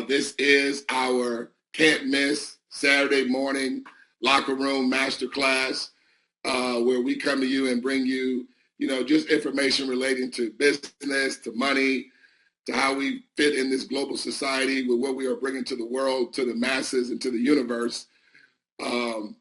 This is our can't miss Saturday morning locker room masterclass, where we come to you and bring you, just information relating to business, to money, to how we fit in this global society with what we are bringing to the world, to the masses, and to the universe. And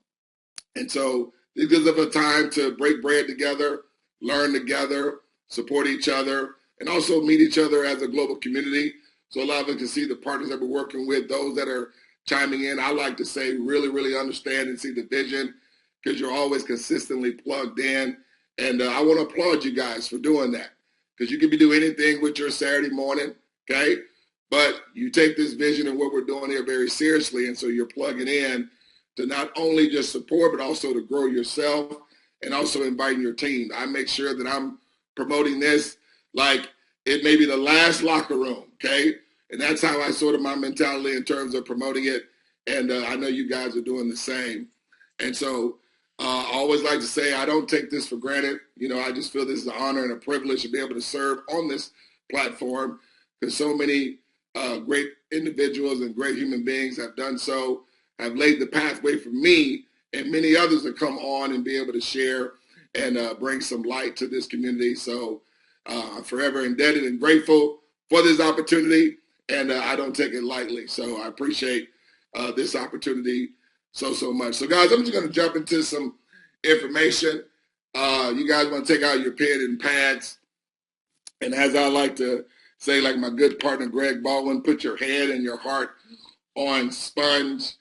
so this gives us a time to break bread together, learn together, support each other, and also meet each other as a global community. So a lot of us can see the partners that we're working with, those that are chiming in. I like to say really, really understand and see the vision, because you're always consistently plugged in. And I want to applaud you guys for doing that, because you can be doing anything with your Saturday morning, okay? But you take this vision and what we're doing here very seriously, and so you're plugging in to not only just support, but also to grow yourself and also inviting your team. I make sure that I'm promoting this like it may be the last locker room, okay? And that's how I sort of my mentality in terms of promoting it. And I know you guys are doing the same. And so I always like to say I don't take this for granted. I just feel this is an honor and a privilege to be able to serve on this platform, because so many great individuals and great human beings have done so, have laid the pathway for me and many others to come on and be able to share and bring some light to this community. So I'm forever indebted and grateful for this opportunity, and I don't take it lightly. So I appreciate this opportunity so much. So guys, I'm just going to jump into some information. You guys want to take out your pen and pads, and as I like to say, like my good partner Greg Baldwin, put your head and your heart on sponge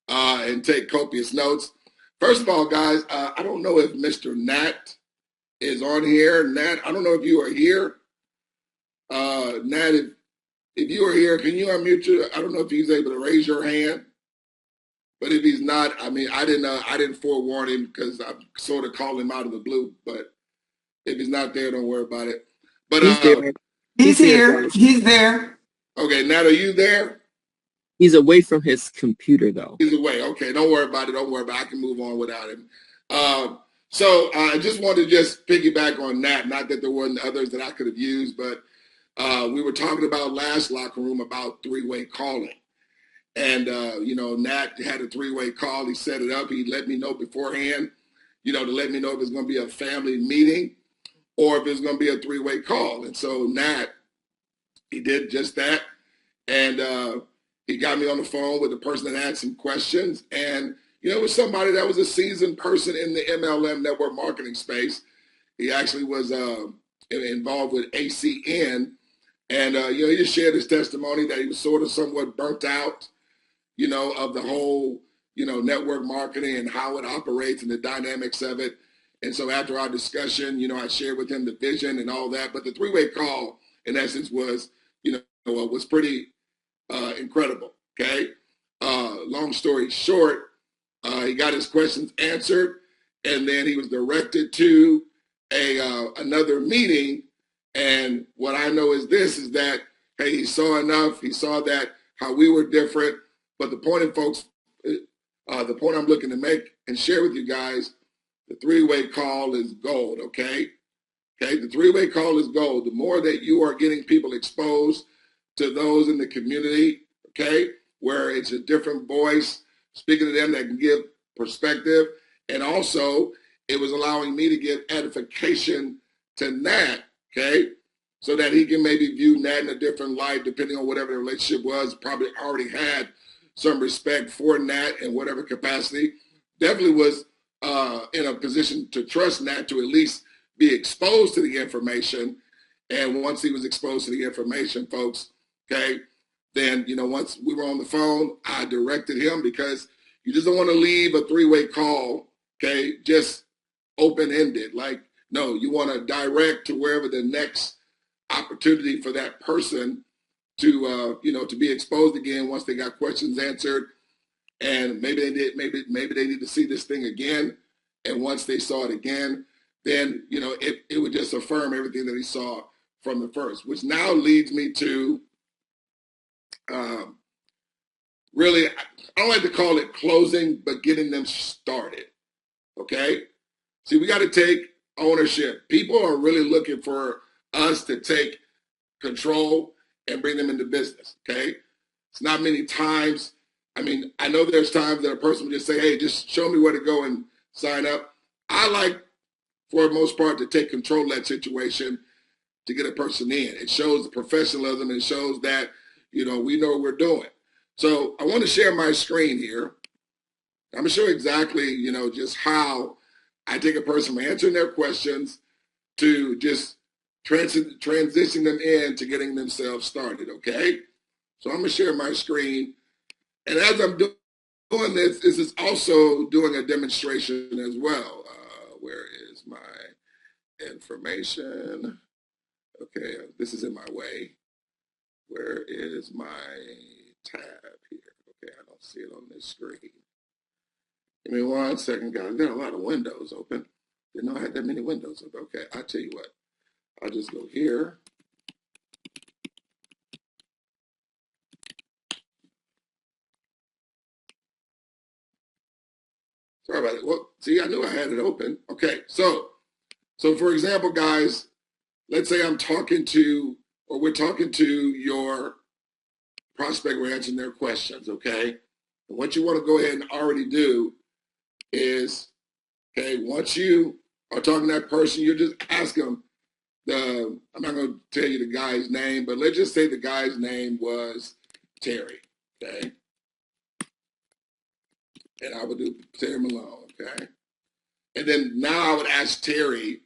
and take copious notes. First of all, guys, I don't know if Mr. Nat is on here. Nat, I don't know if you are here. Nat, if you are here, can you unmute you? I don't know if he's able to raise your hand, but if he's not, I didn't forewarn him because I sort of called him out of the blue. But if he's not there, don't worry about it. But he's there. He's here. He's there. Okay, Nat, are you there? He's away from his computer, though. He's away. Okay, don't worry about it. I can move on without him. So I just wanted to just piggyback on Nat. Not that there weren't others that I could have used, but we were talking about last locker room about three-way calling. And, Nat had a three-way call. He set it up. He let me know beforehand, to let me know if it's going to be a family meeting or if it's going to be a three-way call. And so Nat, he did just that. And he got me on the phone with the person that had some questions. And, it was somebody that was a seasoned person in the MLM network marketing space. He actually was involved with ACN. And, he just shared his testimony that he was sort of somewhat burnt out, of the whole, network marketing and how it operates and the dynamics of it. And so after our discussion, I shared with him the vision and all that. But the three-way call, in essence, was, was pretty incredible, okay? Long story short, he got his questions answered, and then he was directed to another meeting. And what I know is that, hey, he saw enough. He saw that how we were different. But the point, folks, the point I'm looking to make and share with you guys, the three-way call is gold, okay? Okay, the three-way call is gold. The more that you are getting people exposed to those in the community, okay, where it's a different voice speaking to them that can give perspective. And also, it was allowing me to give edification to Nat, okay, so that he can maybe view Nat in a different light, depending on whatever the relationship was. Probably already had some respect for Nat in whatever capacity. Definitely was in a position to trust Nat to at least be exposed to the information. And once he was exposed to the information, folks, okay, then, once we were on the phone, I directed him, because you just don't want to leave a three-way call, okay, just open-ended. Like, no, you want to direct to wherever the next opportunity for that person to, to be exposed again once they got questions answered. And maybe they need to see this thing again. And once they saw it again, then, it would just affirm everything that he saw from the first, which now leads me to really, I don't like to call it closing, but getting them started, okay? See, we got to take ownership. People are really looking for us to take control and bring them into business, okay? It's not many times. I mean, I know there's times that a person will just say, hey, just show me where to go and sign up. I like, for the most part, to take control of that situation to get a person in. It shows the professionalism and it shows that, we know what we're doing. So I want to share my screen here. I'm going to show exactly, just how I take a person from answering their questions to just transition them in to getting themselves started, okay? So I'm going to share my screen. And as I'm doing this is also doing a demonstration as well. Where is my information? Okay, this is in my way. Where is my tab here? Okay, I don't see it on this screen. Give me 1 second, guys. Got a lot of windows open. Didn't know I had that many windows open. Okay, I'll tell you what. I'll just go here. Sorry about it. Well, see, I knew I had it open. Okay, so for example, guys, let's say I'm talking to, or we're talking to your prospect, we're answering their questions, okay? And what you want to go ahead and already do is, okay, once you are talking to that person, you just ask them I'm not going to tell you the guy's name, but let's just say the guy's name was Terry, okay? And I would do Terry Malone, okay? And then now I would ask Terry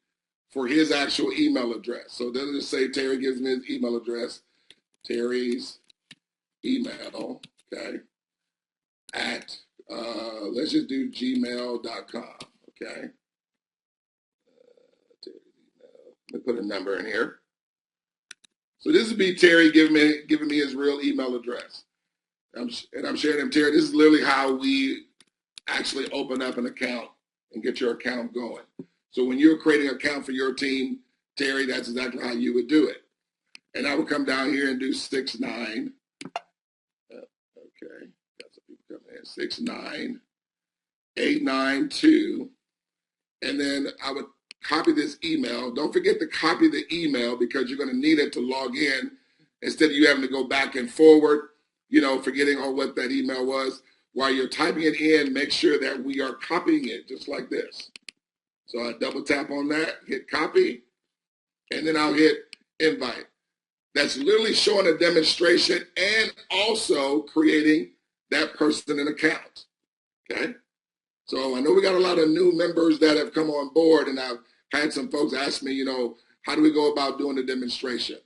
for his actual email address. So then just say Terry gives me his email address, Terry's email, okay, at, let's just do gmail.com, okay? Let me put a number in here. So this would be Terry giving me his real email address. And I'm sharing him, Terry, this is literally how we actually open up an account and get your account going. So when you're creating an account for your team, Terry, that's exactly how you would do it. And I would come down here and do 69. Okay, got some people coming in. 69892. And then I would copy this email. Don't forget to copy the email because you're going to need it to log in instead of you having to go back and forward, forgetting what that email was. While you're typing it in, make sure that we are copying it just like this. So I double tap on that, hit copy, and then I'll hit invite. That's literally showing a demonstration and also creating that person an account, okay? So I know we got a lot of new members that have come on board, and I've had some folks ask me, how do we go about doing the demonstration?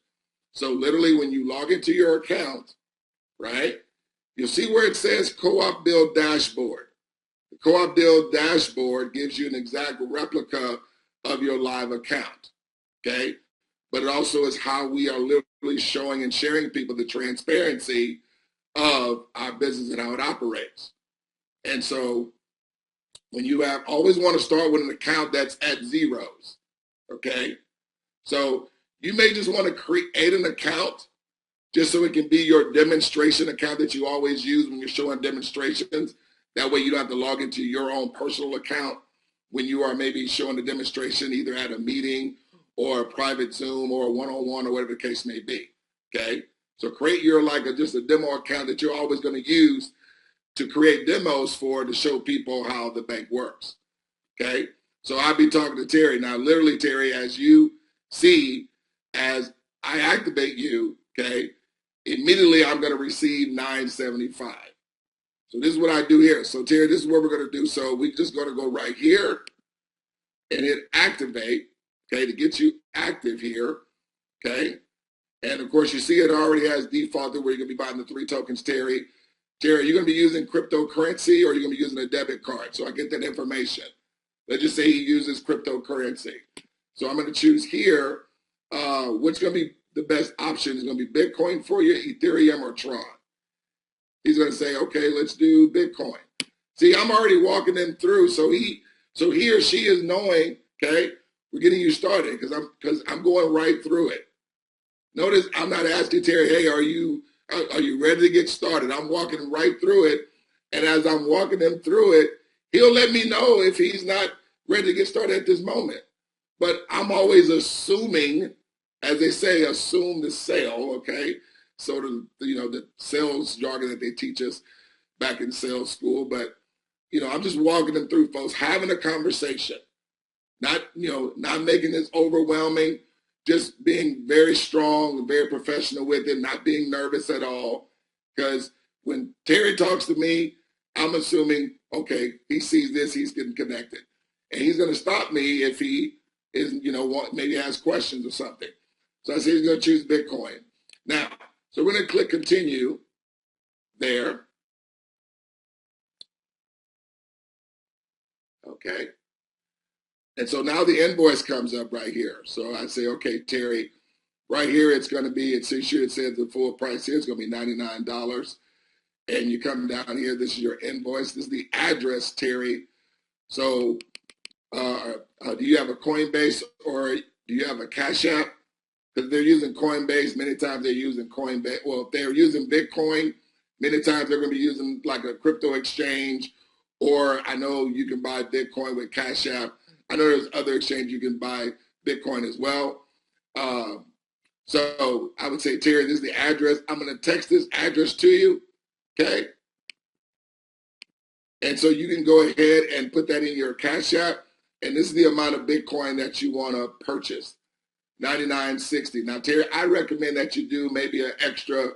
So literally when you log into your account, right, you'll see where it says Co-op Build Dashboard. The Co-op Build Dashboard gives you an exact replica of your live account, okay? But it also is how we are literally showing and sharing people the transparency of our business and how it operates. And so when you always want to start with an account that's at zeros, okay? So you may just want to create an account just so it can be your demonstration account that you always use when you're showing demonstrations. That way you don't have to log into your own personal account when you are maybe showing a demonstration either at a meeting or a private Zoom or a one-on-one or whatever the case may be, okay? So create your just a demo account that you're always going to use to create demos to show people how the bank works, okay? So I'll be talking to Terry. Now, literally, Terry, as you see, as I activate you, okay, immediately I'm going to receive $9.75. So this is what I do here. So Terry, this is what we're going to do. So we're just going to go right here and hit activate, okay, to get you active here, okay? And of course, you see it already has defaulted where you're going to be buying the 3 tokens, Terry. Terry, are you going to be using cryptocurrency or are you going to be using a debit card? So I get that information. Let's just say he uses cryptocurrency. So I'm going to choose here, what's going to be the best option is going to be Bitcoin for you, Ethereum, or Tron. He's going to say, okay, let's do Bitcoin. See, I'm already walking them through. So he or she is knowing, okay, we're getting you started because I'm going right through it. Notice I'm not asking Terry, hey, are you ready to get started? I'm walking right through it. And as I'm walking him through it, he'll let me know if he's not ready to get started at this moment. But I'm always assuming, as they say, assume the sale, okay? sort of, the sales jargon that they teach us back in sales school. But, I'm just walking them through, folks, having a conversation, not making this overwhelming, just being very strong and very professional with it, not being nervous at all. Because when Terry talks to me, I'm assuming, okay, he sees this, he's getting connected. And he's going to stop me if he is, maybe has questions or something. So I said he's going to choose Bitcoin. Now, so we're going to click continue there. Okay. And so now the invoice comes up right here. So I say, okay, Terry, right here it's going to be, it says the full price here is going to be $99. And you come down here, this is your invoice. This is the address, Terry. So do you have a Coinbase or do you have a Cash App? Because they're using Coinbase. Many times they're using Coinbase. Well, if they're using Bitcoin, many times they're going to be using like a crypto exchange. Or I know you can buy Bitcoin with Cash App. I know there's other exchanges you can buy Bitcoin as well. So I would say, Terry, this is the address. I'm going to text this address to you. Okay. And so you can go ahead and put that in your Cash App. And this is the amount of Bitcoin that you want to purchase, $99.60. Now, Terry, I recommend that you do maybe an extra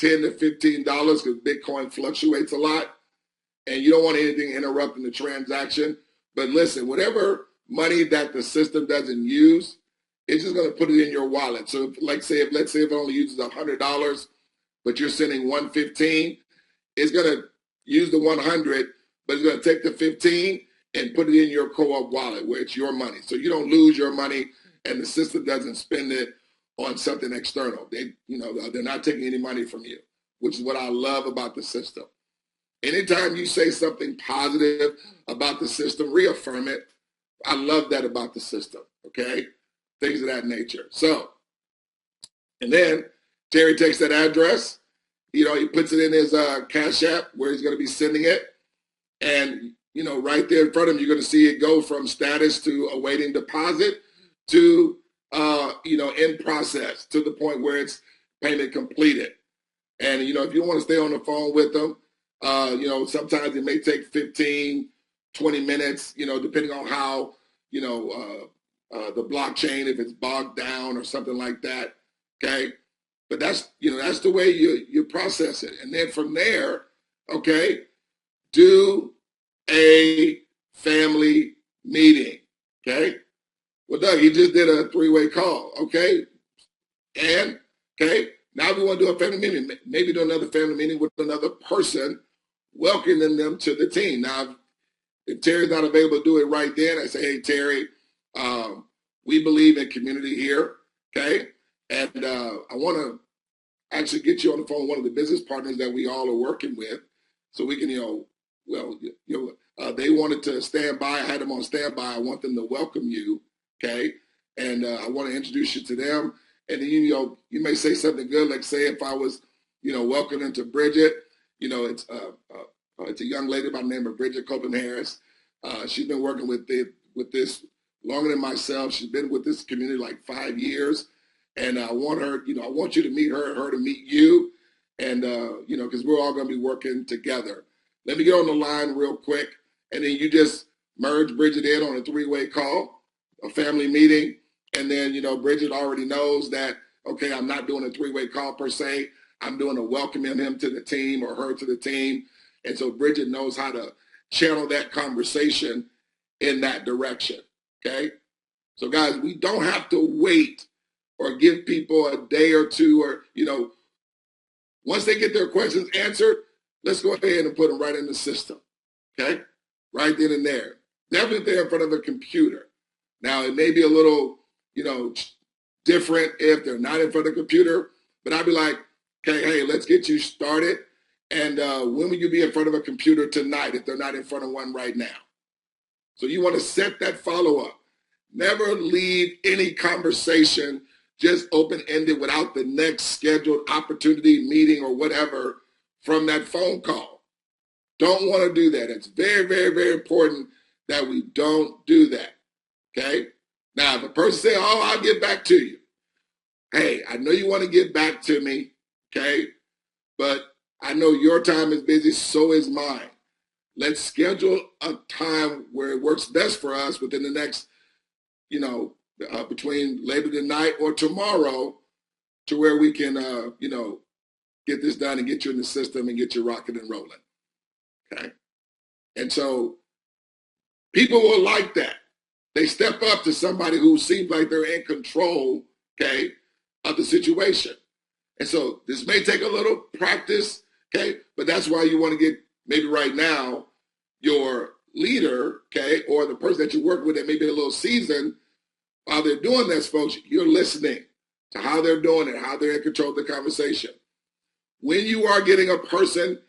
$10 to $15 because Bitcoin fluctuates a lot. And you don't want anything interrupting the transaction. But listen, whatever money that the system doesn't use, it's just going to put it in your wallet. So let's say if it only uses $100, but you're sending $115, it's going to use the 100, but it's going to take the 15 and put it in your co-op wallet where it's your money. So you don't lose your money and the system doesn't spend it on something external. They're not taking any money from you, which is what I love about the system. Anytime you say something positive about the system, reaffirm it. I love that about the system, okay? Things of that nature. So, and then Terry takes that address, he puts it in his Cash App where he's going to be sending it. And, right there in front of him, you're going to see it go from status to awaiting deposit to, in process to the point where it's payment completed. And, if you want to stay on the phone with them, sometimes it may take 15, 20 minutes, depending on how, the blockchain, if it's bogged down or something like that. Okay. But that's the way you process it. And then from there, okay, do a family meeting. Okay. Well, Doug, he just did a 3-way call. Okay. And, okay, now we want to do a family meeting. Maybe do another family meeting with another person, welcoming them to the team. Now, if Terry's not available to do it right then, I say, hey, Terry, we believe in community here, okay? And I want to actually get you on the phone with one of the business partners that we all are working with so we can, they wanted to stand by. I had them on standby. I want them to welcome you, okay? And I want to introduce you to them. And then, you may say something good, like say if I was, welcoming to Bridgett, it's a young lady by the name of Bridgett Copeland-Harris. She's been working with this longer than myself. She's been with this community like 5 years. And I want her, I want you to meet her and her to meet you. And, because we're all going to be working together. Let me get on the line real quick. And then you just merge Bridgett in on a 3-way call, a family meeting. And then, Bridgett already knows that, okay, I'm not doing a 3-way call per se. I'm doing a welcoming him to the team or her to the team. And so Bridgett knows how to channel that conversation in that direction, okay? So guys, we don't have to wait or give people a day or two or, once they get their questions answered, let's go ahead and put them right in the system, okay? Right then and there. Definitely there in front of a computer. Now, it may be a little, different if they're not in front of a computer, but I'd be like, okay, hey, let's get you started. And when will you be in front of a computer tonight if they're not in front of one right now? So you want to set that follow-up. Never leave any conversation just open-ended without the next scheduled opportunity, meeting, or whatever from that phone call. Don't want to do that. It's very, very, very important that we don't do that, okay? Now, if a person says, oh, I'll get back to you. Hey, I know you want to get back to me, okay? But I know your time is busy, so is mine. Let's schedule a time where it works best for us within the next, between later tonight or tomorrow, to where we can, get this done and get you in the system and get you rocking and rolling, okay? And so people will like that. They step up to somebody who seems like they're in control, okay, of the situation. And so this may take a little practice, okay, but that's why you want to get, maybe right now, your leader, okay, or the person that you work with that may be a little seasoned. While they're doing this, folks, you're listening to how they're doing it, how they're in control of the conversation. When you are getting a person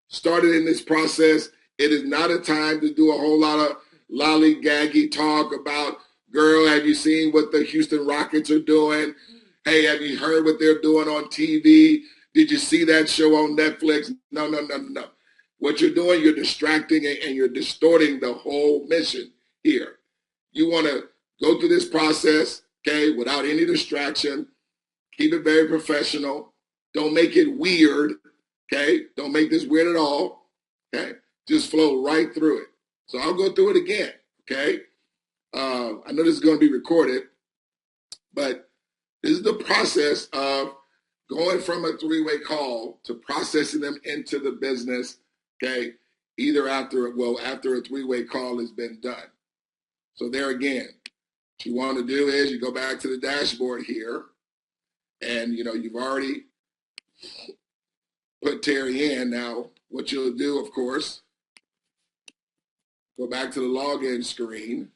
started in this process, it is not a time to do a whole lot of lollygaggy talk about, girl, have you seen what the Houston Rockets are doing? Hey, have you heard what they're doing on TV? Did you see that show on Netflix? No. What you're doing, you're distracting and you're distorting the whole mission here. You want to go through this process, okay, without any distraction. Keep it very professional. Don't make it weird, okay? Don't make this weird at all, okay? Just flow right through it. So I'll go through it again, okay? I know this is going to be recorded, but this is the process of going from a three-way call to processing them into the business, okay? Either after a three-way call has been done. So there again, what you want to do is you go back to the dashboard here, and you've already put Terry in. Now, what you'll do, of course, go back to the login screen,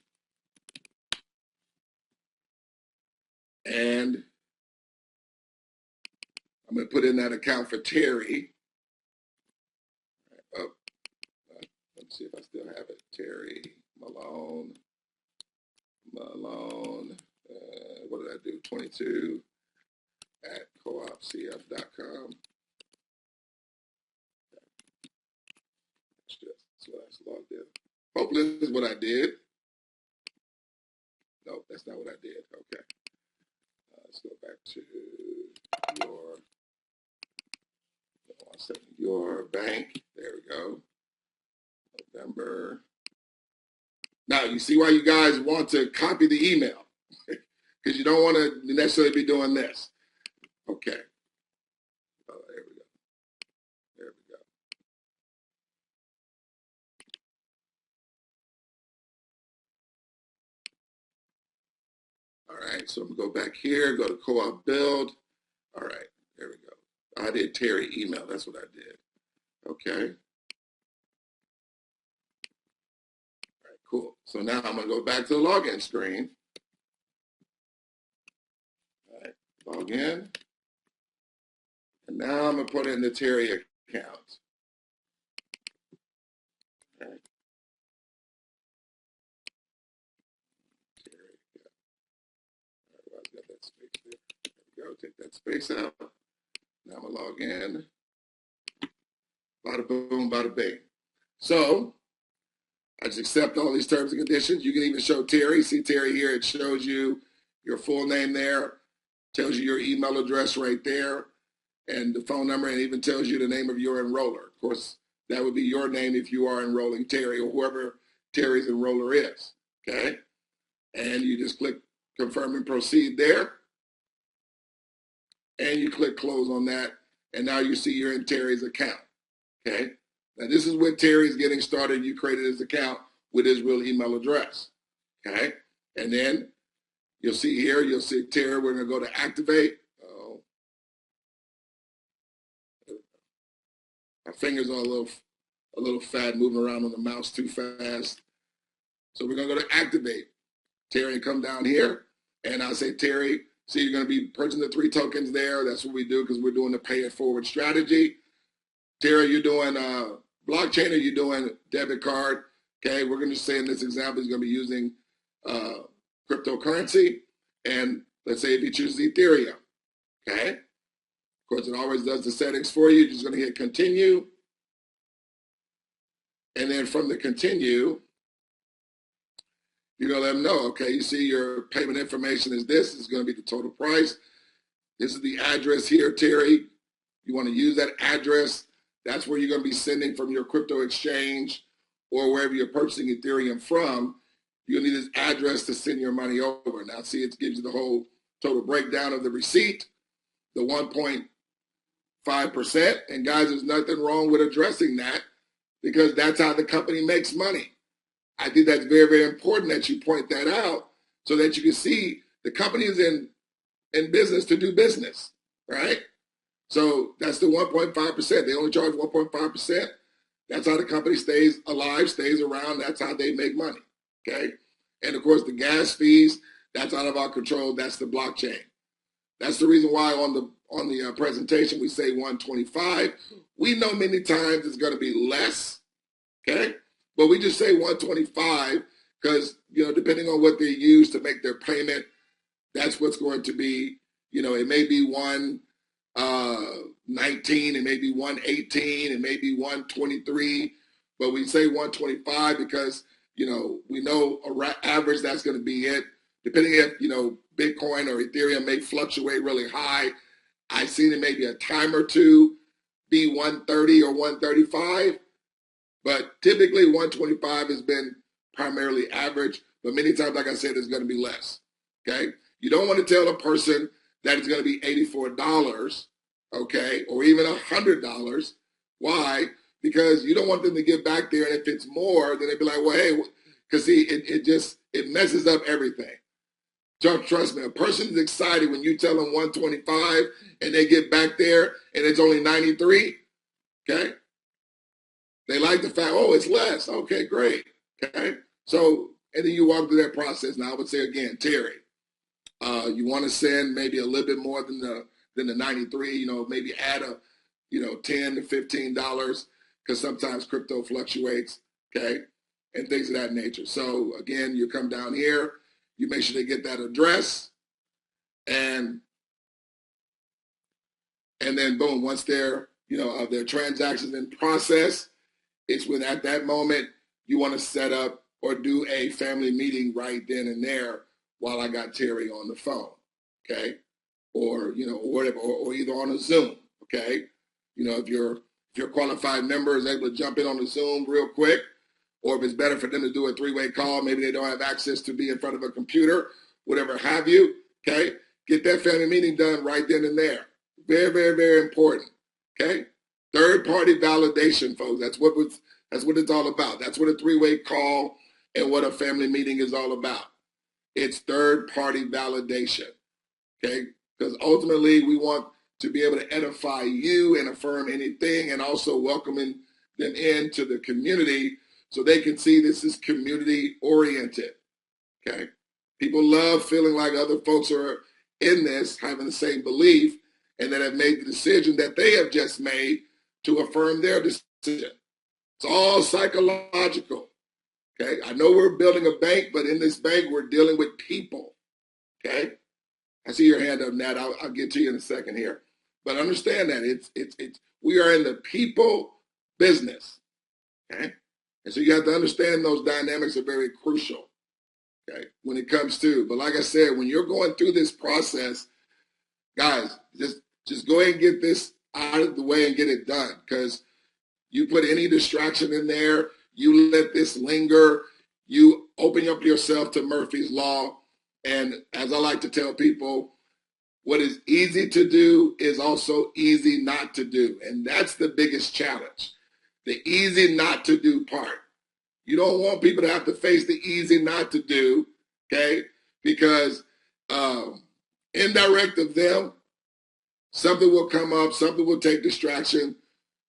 and I'm going to put in that account for Terry. Oh, let's see if I still have it. Terry Malone. What did I do? 22 at coopcf.com. That's logged in. Hopefully this is what I did. No, that's not what I did. Okay. Let's go back to your bank. There we go. November. Now, you see why you guys want to copy the email, because you don't want to necessarily be doing this. Okay. Oh, there we go. There we go. All right, so I'm going to go back here, go to co-op build. All right, there we go. I did Terry email. That's what I did. Okay. All right, cool. So now I'm going to go back to the login screen. All right, log in. And now I'm going to put in the Terry account. Okay. Terry, yeah. All right, well, I've got that space there. There we go. Take that space out. Now I'm going to log in. Bada boom, bada bing. So I just accept all these terms and conditions. You can even show Terry. See Terry here. It shows you your full name there, tells you your email address right there, and the phone number, and even tells you the name of your enroller. Of course, that would be your name if you are enrolling Terry or whoever Terry's enroller is, okay? And you just click confirm and proceed there, and you click close on that, and now you see you're in Terry's account, okay? Now this is when Terry's getting started. You created his account with his real email address, okay? And then you'll see here, you'll see Terry, we're gonna go to activate. Oh, my fingers are a little fat, moving around on the mouse too fast. So we're gonna go to activate. Terry, come down here, and I'll say, Terry, see, you're gonna be purchasing the 3 tokens there. That's what we do because we're doing the pay it forward strategy. Terry, you're doing blockchain or you're doing debit card. Okay, we're gonna say in this example, he's gonna be using cryptocurrency. And let's say if you choose Ethereum, okay? Of course, it always does the settings for you. You're just gonna hit continue. And then from the continue, you're gonna let them know, okay, you see your payment information is this. It's gonna be the total price. This is the address here, Terry. You want to use that address. That's where you're going to be sending from your crypto exchange or wherever you're purchasing Ethereum from. You'll need this address to send your money over. Now, see, it gives you the whole total breakdown of the receipt, the 1.5%. And guys, there's nothing wrong with addressing that because that's how the company makes money. I think that's very, very important that you point that out so that you can see the company is in business to do business, right? So that's the 1.5%. They only charge 1.5%. That's how the company stays alive, stays around. That's how they make money, okay? And of course, the gas fees, that's out of our control. That's the blockchain. That's the reason why on the presentation we say 125. We know many times it's going to be less, okay? But we just say 125 because, depending on what they use to make their payment, that's what's going to be, it may be 119, it may be 118, it may be 123, but we say 125 because, we know average that's going to be it. Depending if, Bitcoin or Ethereum may fluctuate really high. I've seen it maybe a time or two be 130 or 135, but typically 125 has been primarily average, but many times, like I said, it's going to be less, okay? You don't want to tell a person that it's going to be $84, okay, or even $100. Why? Because you don't want them to get back there, and if it's more, then they'd be like, well, hey, because see, it messes up everything. Trust me, a person is excited when you tell them 125 and they get back there and it's only 93, okay? They like the fact, oh, it's less. Okay, great, okay? So, and then you walk through that process. Now, I would say again, Terry, you want to send maybe a little bit more than the 93, maybe add a, $10 to $15 because sometimes crypto fluctuates, okay, and things of that nature. So again, you come down here, you make sure they get that address, and then boom, once their transactions in process, it's when at that moment you want to set up or do a family meeting right then and there while I got Terry on the phone, okay? Or, or whatever, or either on a Zoom, okay? If your qualified member is able to jump in on the Zoom real quick, or if it's better for them to do a three-way call, maybe they don't have access to be in front of a computer, whatever have you, okay? Get that family meeting done right then and there. Very, very, very important, okay? Third-party validation, folks. That's what it's all about. That's what a three-way call and what a family meeting is all about. It's third-party validation, okay? Because ultimately we want to be able to edify you and affirm anything and also welcoming them into the community so they can see this is community-oriented, okay? People love feeling like other folks are in this, having the same belief, and that have made the decision that they have just made to affirm their decision. It's all psychological, okay? I know we're building a bank, but in this bank, we're dealing with people, okay? I see your hand up, Nat. I'll get to you in a second here. But understand that we are in the people business, okay? And so you have to understand those dynamics are very crucial, okay, when it comes to. But like I said, when you're going through this process, guys, just go ahead and get this out of the way and get it done, because you put any distraction in there, you let this linger, you open up yourself to Murphy's Law. And as I like to tell people, what is easy to do is also easy not to do. And that's the biggest challenge, the easy not to do part. You don't want people to have to face the easy not to do, okay? Because indirect of them, something will come up, something will take distraction,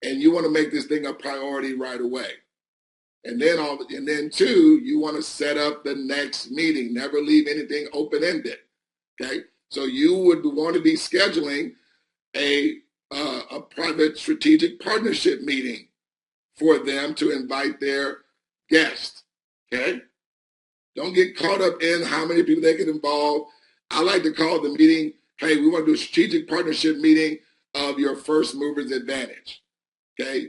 and you want to make this thing a priority right away. And then two, you want to set up the next meeting. Never leave anything open-ended, okay? So you would want to be scheduling a private strategic partnership meeting for them to invite their guests, okay? Don't get caught up in how many people they get involved. I like to call the meeting, hey, we want to do a strategic partnership meeting of your first mover's advantage, okay?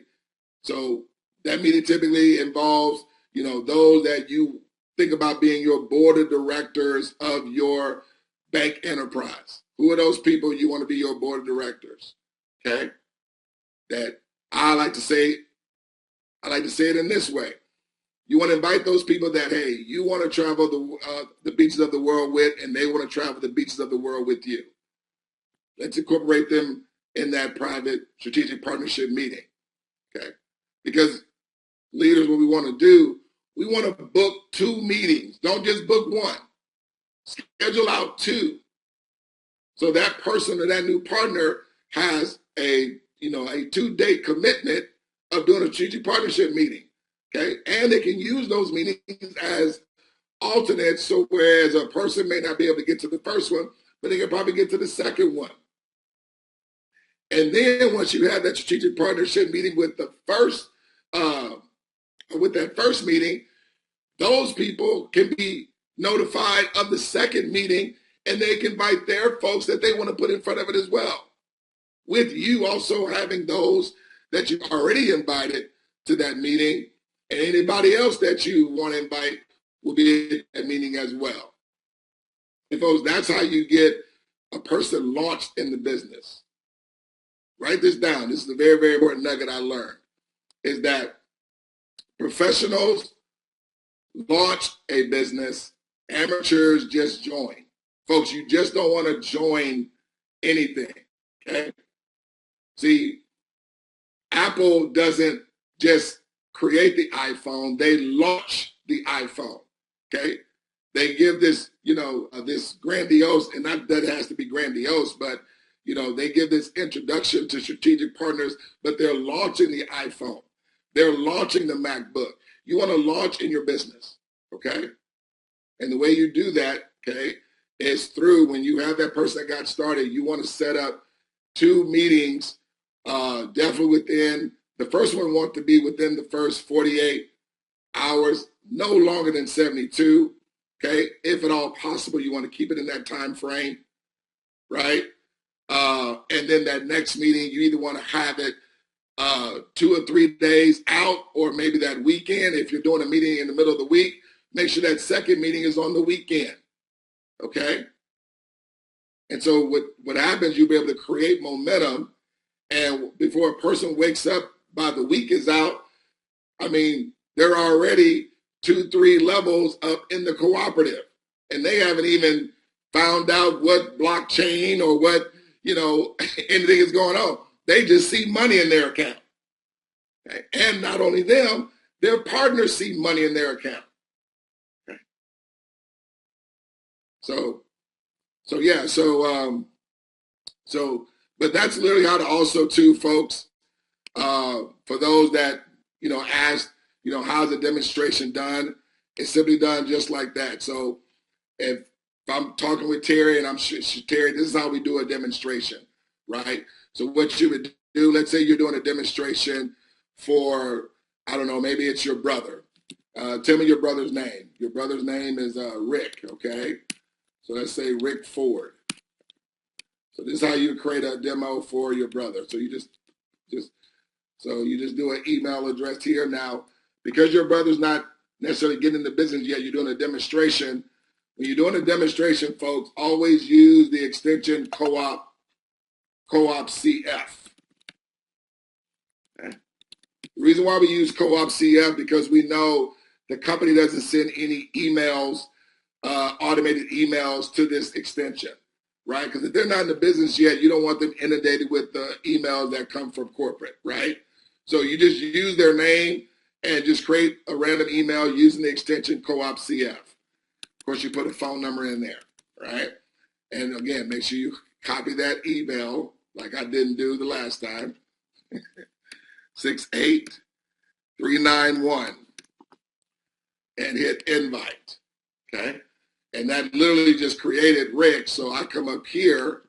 So that meeting typically involves, those that you think about being your board of directors of your bank enterprise. Who are those people you want to be your board of directors, okay? that I like to say it in this way. You want to invite those people that, hey, you want to travel the beaches of the world with, and they want to travel the beaches of the world with you. Let's incorporate them in that private strategic partnership meeting, okay? Because leaders, what we want to do, we want to book 2 meetings. Don't just book 1. Schedule out 2. So that person or that new partner has a 2-day commitment of doing a strategic partnership meeting, okay? And they can use those meetings as alternates, so whereas a person may not be able to get to the first one, but they can probably get to the second one. And then once you have that strategic partnership meeting with the first, with that first meeting, those people can be notified of the second meeting, and they can invite their folks that they want to put in front of it as well. With you also having those that you've already invited to that meeting, and anybody else that you want to invite will be at that meeting as well. And folks, that's how you get a person launched in the business. Write this down. This is a very, very important nugget I learned, is that professionals launch a business, amateurs just join. Folks, you just don't want to join anything, okay? See, Apple doesn't just create the iPhone, they launch the iPhone, okay? They give this, this grandiose, and not that it has to be grandiose, but, they give this introduction to strategic partners, but they're launching the iPhone. They're launching the MacBook. You want to launch in your business, okay? And the way you do that, okay, is through when you have that person that got started, you want to set up 2 meetings, definitely within, the first one wants to be within the first 48 hours, no longer than 72, okay? If at all possible, you want to keep it in that time frame, right? And then that next meeting, you either want to have it 2 or 3 days out, or maybe that weekend. If you're doing a meeting in the middle of the week, make sure that second meeting is on the weekend, okay? And so what happens, you'll be able to create momentum, and before a person wakes up, by the week is out, I mean, they're already 2-3 levels up in the cooperative, and they haven't even found out what blockchain or what, anything is going on. They just see money in their account. Okay? And not only them, their partners see money in their account. Okay? But that's literally how to also too, folks, for those that, asked, how's the demonstration done? It's simply done just like that. So if I'm talking with Terry and I'm sure Terry, this is how we do a demonstration, right? So what you would do, let's say you're doing a demonstration for, I don't know, maybe it's your brother. Tell me your brother's name. Your brother's name is Rick, okay? So let's say Rick Ford. So this is how you create a demo for your brother. So you just do an email address here. Now, because your brother's not necessarily getting into business yet, you're doing a demonstration. When you're doing a demonstration, folks, always use the extension co-op CF. Okay. The reason why we use co-op CF, because we know the company doesn't send any emails, automated emails to this extension, right? Because if they're not in the business yet, you don't want them inundated with the emails that come from corporate, right? So you just use their name and just create a random email using the extension co-op CF. Of course, you put a phone number in there, right? And again, make sure you copy that email like I didn't do the last time. 68391 and hit invite, okay? And that literally just created Rick. So I come up here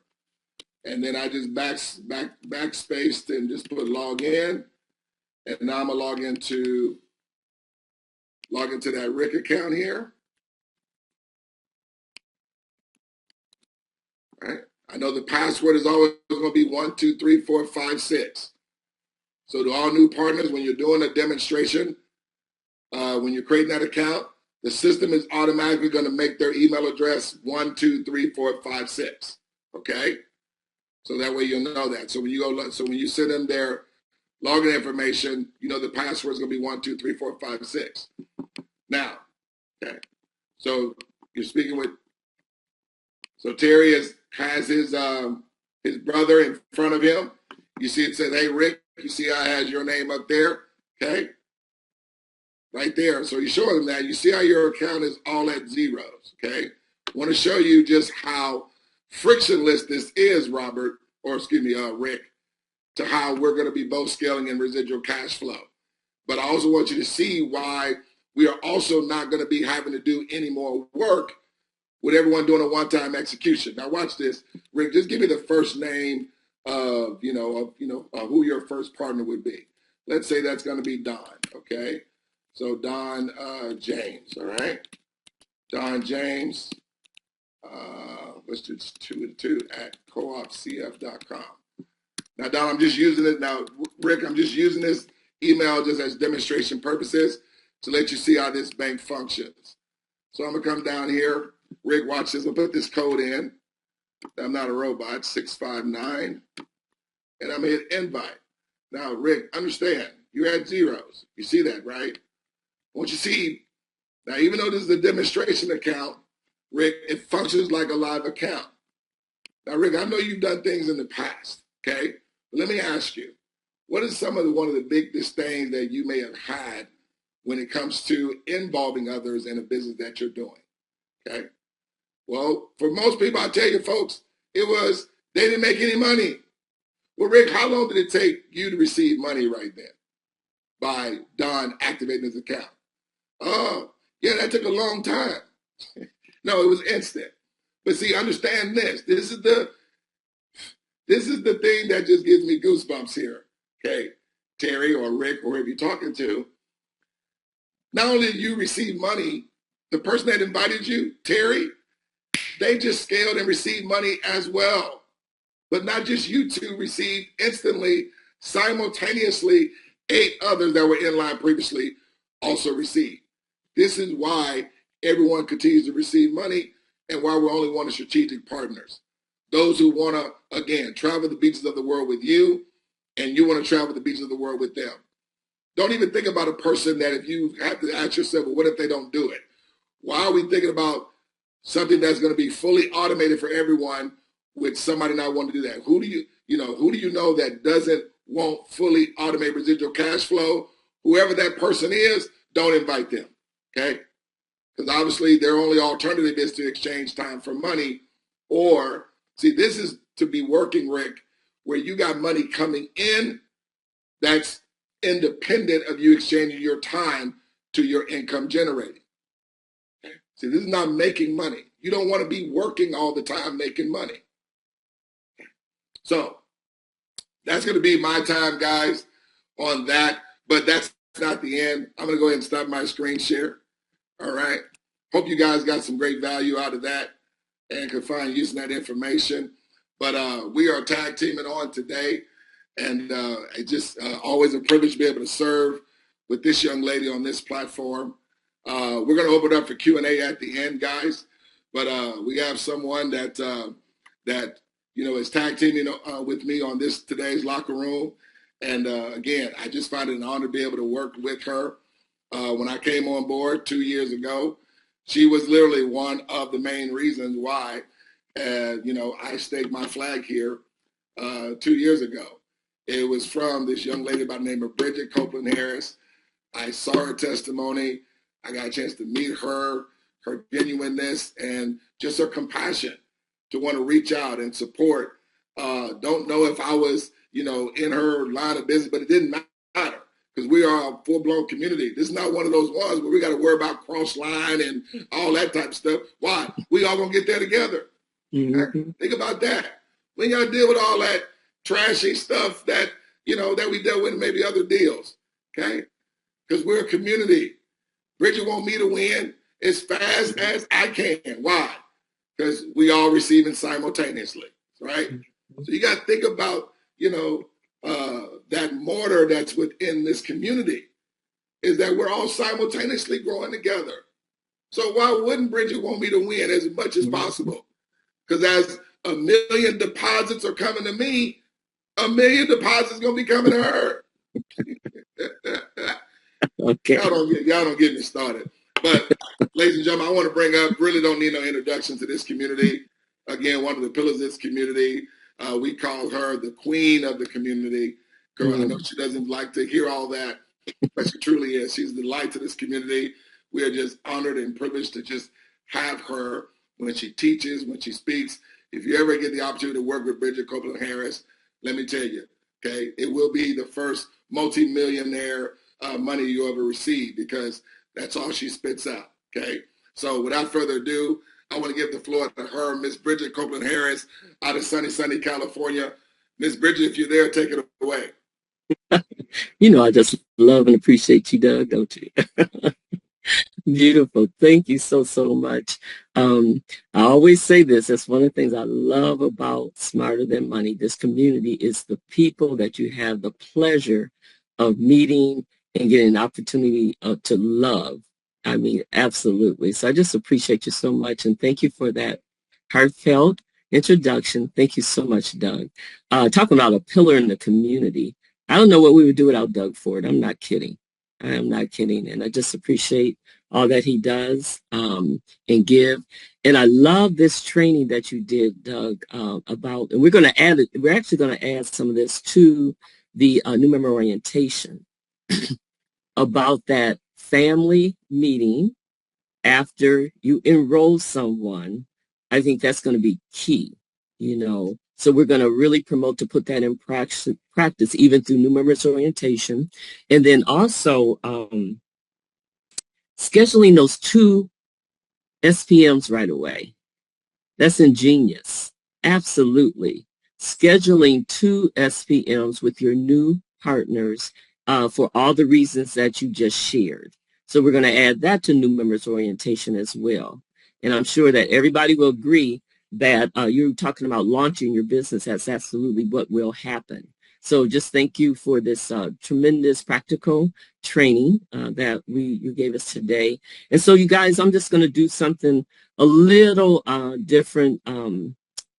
and then I just backspaced and just put log in. And now I'm gonna log into that Rick account here. Right? I know the password is always going to be 123456. So to all new partners, when you're doing a demonstration, when you're creating that account, the system is automatically going to make their email address 123456. Okay, so that way you'll know that. So when you send them their login information, the password is going to be 1, 2, 3, 4, 5, 6. Now, okay. So you're speaking with, so Terry has his brother in front of him. You see it says, hey, Rick, you see how it has your name up there, okay? Right there. So you show him that. You see how your account is all at zeros, okay? I want to show you just how frictionless this is, Rick, to how we're going to be both scaling and residual cash flow. But I also want you to see why we are also not going to be having to do any more work with everyone doing a one-time execution. Now watch this. Rick, just give me the first name of who your first partner would be. Let's say that's going to be Don, okay? So Don James, all right? Don James, let's do 2 at coopcf.com. Now, Don, I'm just using it. Now, Rick, I'm just using this email just as demonstration purposes to let you see how this bank functions. So I'm going to come down here. Rick, watch this. I'll put this code in. I'm not a robot, 659. And I'm going to hit invite. Now, Rick, understand, you had zeros. You see that, right? I want you to see, now, even though this is a demonstration account, Rick, it functions like a live account. Now, Rick, I know you've done things in the past, okay? But let me ask you, what is one of the biggest things that you may have had when it comes to involving others in a business that you're doing, okay? Well, for most people, I tell you, folks, it was they didn't make any money. Well, Rick, how long did it take you to receive money right then by Don activating his account? Oh, yeah, that took a long time. No, it was instant. But see, understand this. This is the thing that just gives me goosebumps here. Okay, Terry or Rick or whoever you're talking to. Not only did you receive money, the person that invited you, Terry, they just scaled and received money as well. But not just you two received instantly, simultaneously, 8 others that were in line previously also received. This is why everyone continues to receive money and why we're only one of strategic partners. Those who want to, again, travel the beaches of the world with you, and you want to travel the beaches of the world with them. Don't even think about a person that if you have to ask yourself, well, what if they don't do it? Why are we thinking about something that's going to be fully automated for everyone with somebody not wanting to do that? Who do you know that doesn't want fully automated residual cash flow? Whoever that person is, don't invite them, okay? Because obviously their only alternative is to exchange time for money. Or, see, this is to be working, Rick, where you got money coming in that's independent of you exchanging your time to your income generating. Okay? See, this is not making money. You don't want to be working all the time making money. So that's going to be my time, guys, on that. But that's not the end. I'm going to go ahead and stop my screen share. All right. Hope you guys got some great value out of that and can find using that information. But we are tag teaming on today. And it's just always a privilege to be able to serve with this young lady on this platform. We're going to open it up for Q&A at the end, guys. But we have someone that is tag teaming with me on today's locker room. And again, I just find it an honor to be able to work with her. When I came on board 2 years ago, she was literally one of the main reasons why, I staked my flag here 2 years ago. It was from this young lady by the name of Bridgett Copeland Harris. I saw her testimony. I got a chance to meet her genuineness, and just her compassion to want to reach out and support. Don't know if I was, in her line of business, but it didn't matter because we are a full-blown community. This is not one of those ones where we got to worry about cross-line and all that type of stuff. Why? We all going to get there together. Mm-hmm. Think about that. We ain't got to deal with all that trashy stuff that, that we dealt with in maybe other deals, okay? Because we're a community. Bridgett want me to win as fast as I can. Why? Because we all receiving simultaneously, right? So you got to think about, that mortar that's within this community is that we're all simultaneously growing together. So why wouldn't Bridgett want me to win as much as possible? Because as 1 million deposits are coming to me, 1 million deposits going to be coming to her. Okay. Y'all don't get me started. But ladies and gentlemen, I want to bring up, really don't need no introduction to this community. Again, one of the pillars of this community. We call her the queen of the community. Girl, I know she doesn't like to hear all that, but she truly is. She's the light to this community. We are just honored and privileged to just have her when she teaches, when she speaks. If you ever get the opportunity to work with Bridgett Copeland Harris, let me tell you, okay, it will be the first multi-millionaire money you ever receive, because that's all she spits out, okay? So without further ado, I want to give the floor to her, Miss Bridgett Copeland Harris, out of sunny California. Miss Bridgett, if you're there, take it away. You know, I just love and appreciate you, Doug, don't you? Beautiful. Thank you so much. I always say this. That's one of the things I love about Smarter Than Money. This community is the people that you have the pleasure of meeting and getting an opportunity to love. I mean, absolutely. So I just appreciate you so much. And thank you for that heartfelt introduction. Thank you so much, Doug. Talking about a pillar in the community. I don't know what we would do without Doug Ford. I'm not kidding. I am not kidding. And I just appreciate all that he does and give. And I love this training that you did, Doug, about, and we're going to add it, we're actually going to add some of this to the new member orientation about that family meeting after you enroll someone. I think that's going to be key, you know. So we're going to really promote to put that in practice even through new members orientation. And then also scheduling those 2 SPMs right away. That's ingenious. Absolutely. Scheduling 2 SPMs with your new partners for all the reasons that you just shared. So we're going to add that to new members orientation as well. And I'm sure that everybody will agree that you're talking about launching your business. That's absolutely what will happen. So just thank you for this tremendous practical training that you gave us today. And so you guys, I'm just going to do something a little different,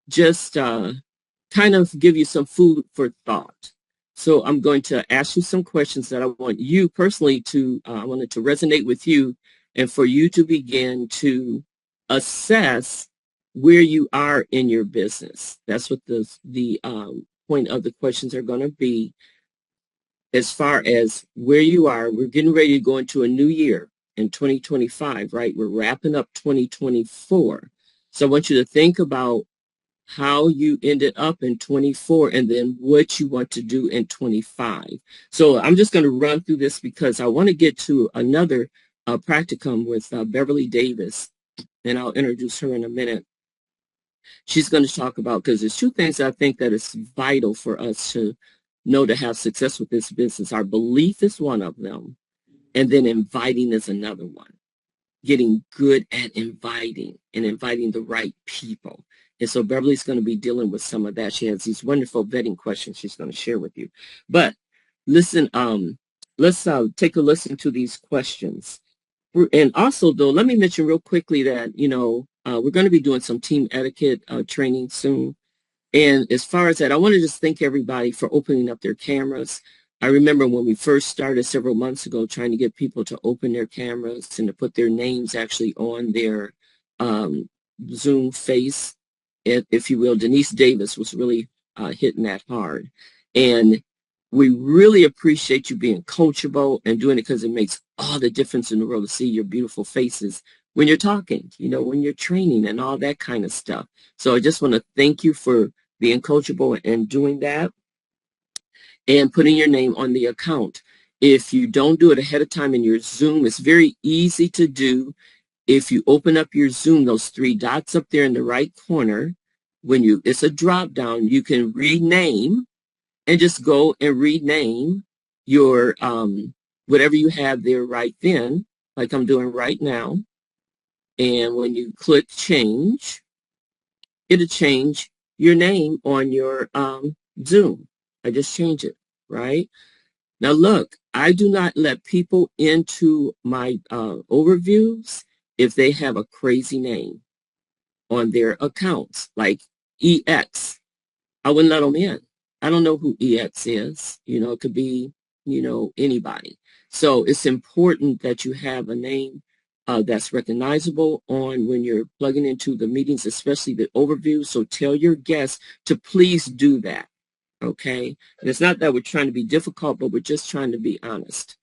just kind of give you some food for thought. So I'm going to ask you some questions that I want you personally to, I want it to resonate with you and for you to begin to assess where you are in your business. That's what the point of the questions are going to be. As far as where you are, we're getting ready to go into a new year in 2025, right? We're wrapping up 2024. So I want you to think about how you ended up in 24 and then what you want to do in 25. So I'm just going to run through this because I want to get to another practicum with Beverly Davis, and I'll introduce her in a minute. She's going to talk about, because there's 2 things I think that is vital for us to know to have success with this business. Our belief is one of them, and then inviting is another one. Getting good at inviting and inviting the right people. And so Beverly's going to be dealing with some of that. She has these wonderful vetting questions she's going to share with you. But listen, let's take a listen to these questions. And also, though, let me mention real quickly that, you know, we're going to be doing some team etiquette training soon. And as far as that, I want to just thank everybody for opening up their cameras. I remember when we first started several months ago trying to get people to open their cameras and to put their names actually on their Zoom face, if you will. Denise Davis was really hitting that hard. And we really appreciate you being coachable and doing it because it makes all the difference in the world to see your beautiful faces when you're talking, you know, when you're training and all that kind of stuff. So I just want to thank you for being coachable and doing that and putting your name on the account. If you don't do it ahead of time in your Zoom, it's very easy to do. If you open up your Zoom, those 3 dots up there in the right corner, it's a drop down, you can rename and just go and rename your whatever you have there right then, like I'm doing right now. And when you click change, it'll change your name on your Zoom. I just change it, right? Now look, I do not let people into my overviews if they have a crazy name on their accounts, like EX. I wouldn't let them in. I don't know who EX is. You know, it could be anybody. So it's important that you have a name that's recognizable on when you're plugging into the meetings, especially the overview. So tell your guests to please do that. Okay. And it's not that we're trying to be difficult, but we're just trying to be honest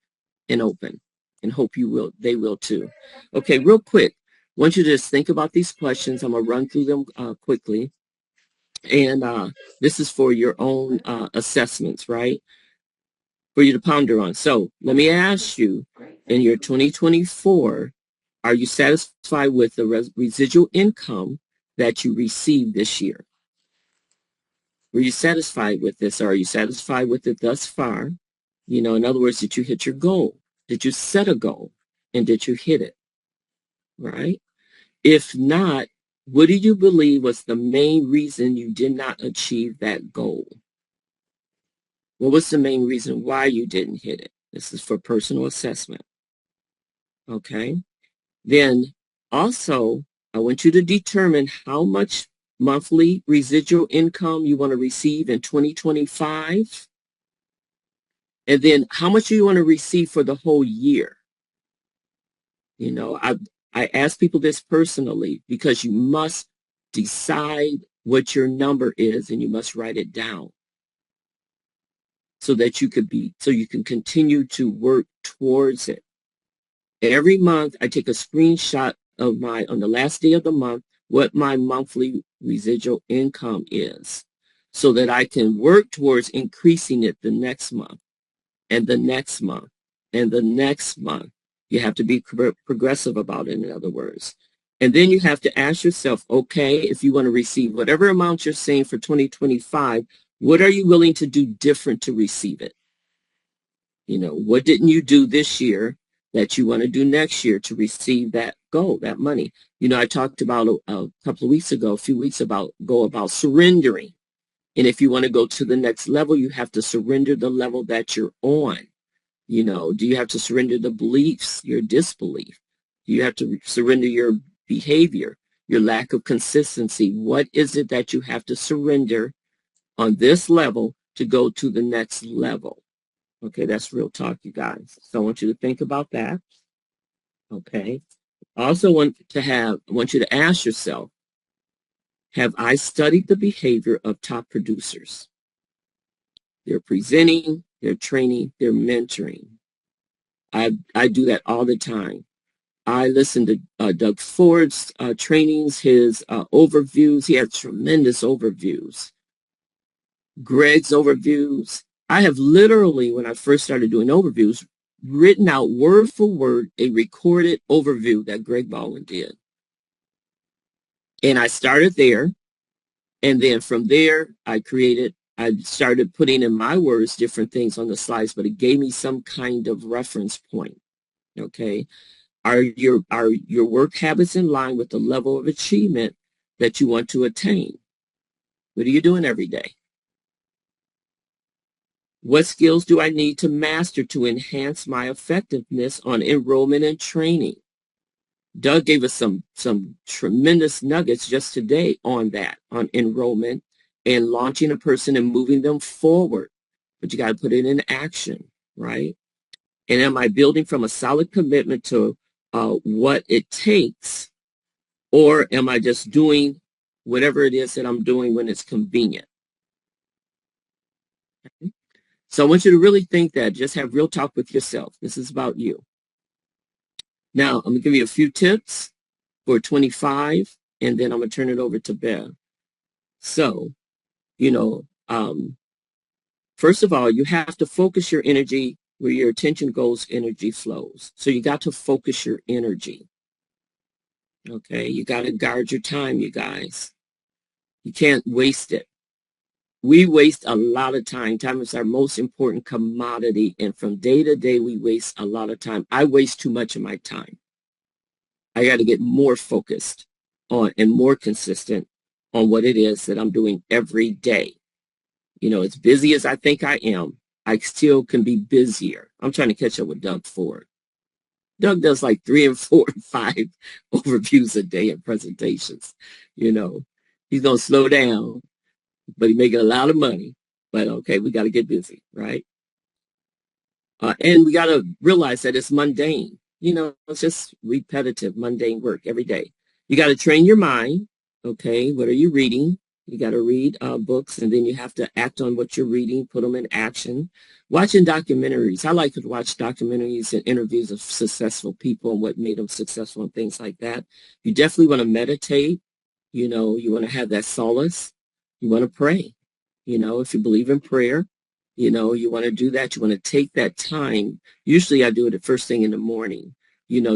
and open, and hope they will too. Okay, real quick. I want you to just think about these questions. I'm going to run through them quickly. And this is for your own assessments, right? For you to ponder on. So let me ask you, in your 2024, are you satisfied with the residual income that you received this year? Were you satisfied with this? Or are you satisfied with it thus far? In other words, did you hit your goal? Did you set a goal? And did you hit it? Right? If not, what do you believe was the main reason you did not achieve that goal? What was the main reason why you didn't hit it? This is for personal assessment. Okay. Then also, I want you to determine how much monthly residual income you want to receive in 2025. And then how much do you want to receive for the whole year? I ask people this personally because you must decide what your number is and you must write it down so that you can continue to work towards it. Every month I take a screenshot of on the last day of the month, what my monthly residual income is so that I can work towards increasing it the next month and the next month and the next month. You have to be progressive about it, in other words. And then you have to ask yourself, okay, if you want to receive whatever amount you're saying for 2025, what are you willing to do different to receive it? What didn't you do this year that you want to do next year to receive that goal, that money? I talked about a couple of weeks ago, a few weeks about surrendering. And if you want to go to the next level, you have to surrender the level that you're on. Do you have to surrender the beliefs, your disbelief? Do you have to surrender your behavior, your lack of consistency? What is it that you have to surrender on this level to go to the next level? Okay, that's real talk, you guys. So I want you to think about that. Okay. I also want you to ask yourself, have I studied the behavior of top producers? They're presenting, they're training, they're mentoring. I do that all the time. I listen to Doug Ford's trainings, his overviews. He has tremendous overviews. Greg's overviews. I have literally, when I first started doing overviews, written out word for word a recorded overview that Greg Baldwin did. And I started there. And then from there, I started putting in my words different things on the slides, but it gave me some kind of reference point. Okay. Are your work habits in line with the level of achievement that you want to attain? What are you doing every day? What skills do I need to master to enhance my effectiveness on enrollment and training? Doug gave us some tremendous nuggets just today on that, on enrollment and launching a person and moving them forward. But you got to put it in action, right? And am I building from a solid commitment to what it takes, or am I just doing whatever it is that I'm doing when it's convenient? Okay? So I want you to really think that. Just have real talk with yourself. This is about you. Now, I'm going to give you a few tips for 25, and then I'm going to turn it over to Bev. So, first of all, you have to focus your energy where your attention goes, energy flows. So you got to focus your energy. Okay, you got to guard your time, you guys. You can't waste it. We waste a lot of time. Time is our most important commodity. And from day to day, we waste a lot of time. I waste too much of my time. I got to get more focused on and more consistent on what it is that I'm doing every day. As busy as I think I am, I still can be busier. I'm trying to catch up with Doug Ford. Doug does like 3 and 4 and 5 overviews a day and presentations. He's going to slow down, but he's making a lot of money. But okay, we got to get busy, right? And we got to realize that it's mundane. It's just repetitive, mundane work every day. You got to train your mind. Okay, what are you reading? You got to read books, and then you have to act on what you're reading, put them in action. Watching documentaries. I like to watch documentaries and interviews of successful people and what made them successful and things like that. You definitely want to meditate. You want to have that solace. You want to pray. If you believe in prayer, you want to do that. You want to take that time. Usually I do it the first thing in the morning,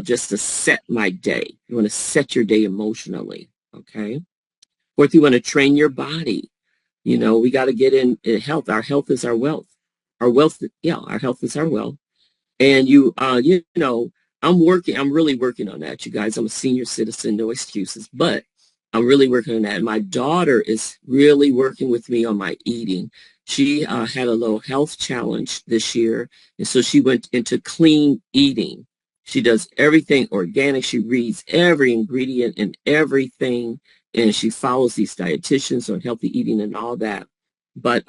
just to set my day. You want to set your day emotionally. Okay. Fourth, you want to train your body. We got to get in health. Our health is our wealth. Our wealth, yeah, our health is our wealth. And I'm really working on that, you guys. I'm a senior citizen, no excuses, but I'm really working on that. My daughter is really working with me on my eating. She had a little health challenge this year, and so she went into clean eating. She does everything organic. She reads every ingredient and everything, and she follows these dietitians on healthy eating and all that. But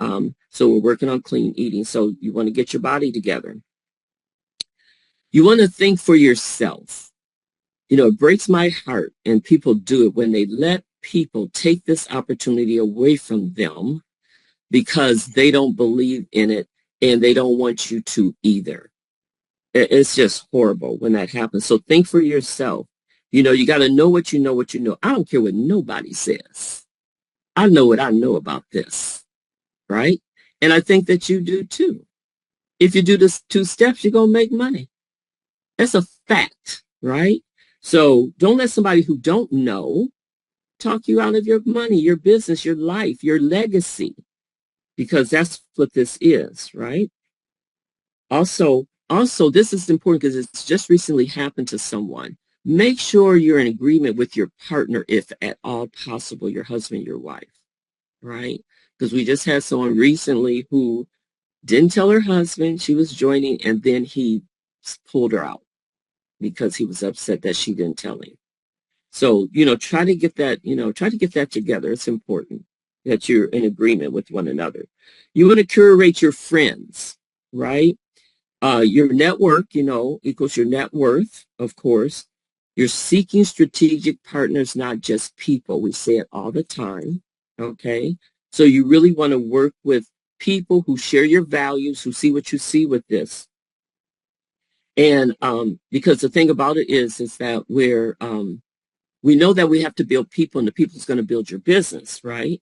so we're working on clean eating. So you want to get your body together. You want to think for yourself. It breaks my heart, and people do it when they let people take this opportunity away from them because they don't believe in it and they don't want you to either. It's just horrible when that happens. So think for yourself. You got to know what you know, what you know. I don't care what nobody says. I know what I know about this, right? And I think that you do too. If you do this 2 steps, you're going to make money. That's a fact, right? So don't let somebody who don't know talk you out of your money, your business, your life, your legacy, because that's what this is, right? Also, this is important because it's just recently happened to someone. Make sure you're in agreement with your partner, if at all possible, your husband, your wife, right? Because we just had someone recently who didn't tell her husband she was joining, and then he pulled her out because he was upset that she didn't tell him. So, try to get that together. It's important that you're in agreement with one another. You want to curate your friends, right? Your network, equals your net worth, of course. You're seeking strategic partners, not just people. We say it all the time, okay? So you really want to work with people who share your values, who see what you see with this. And because the thing about it is that we know that we have to build people, and the people is going to build your business, right?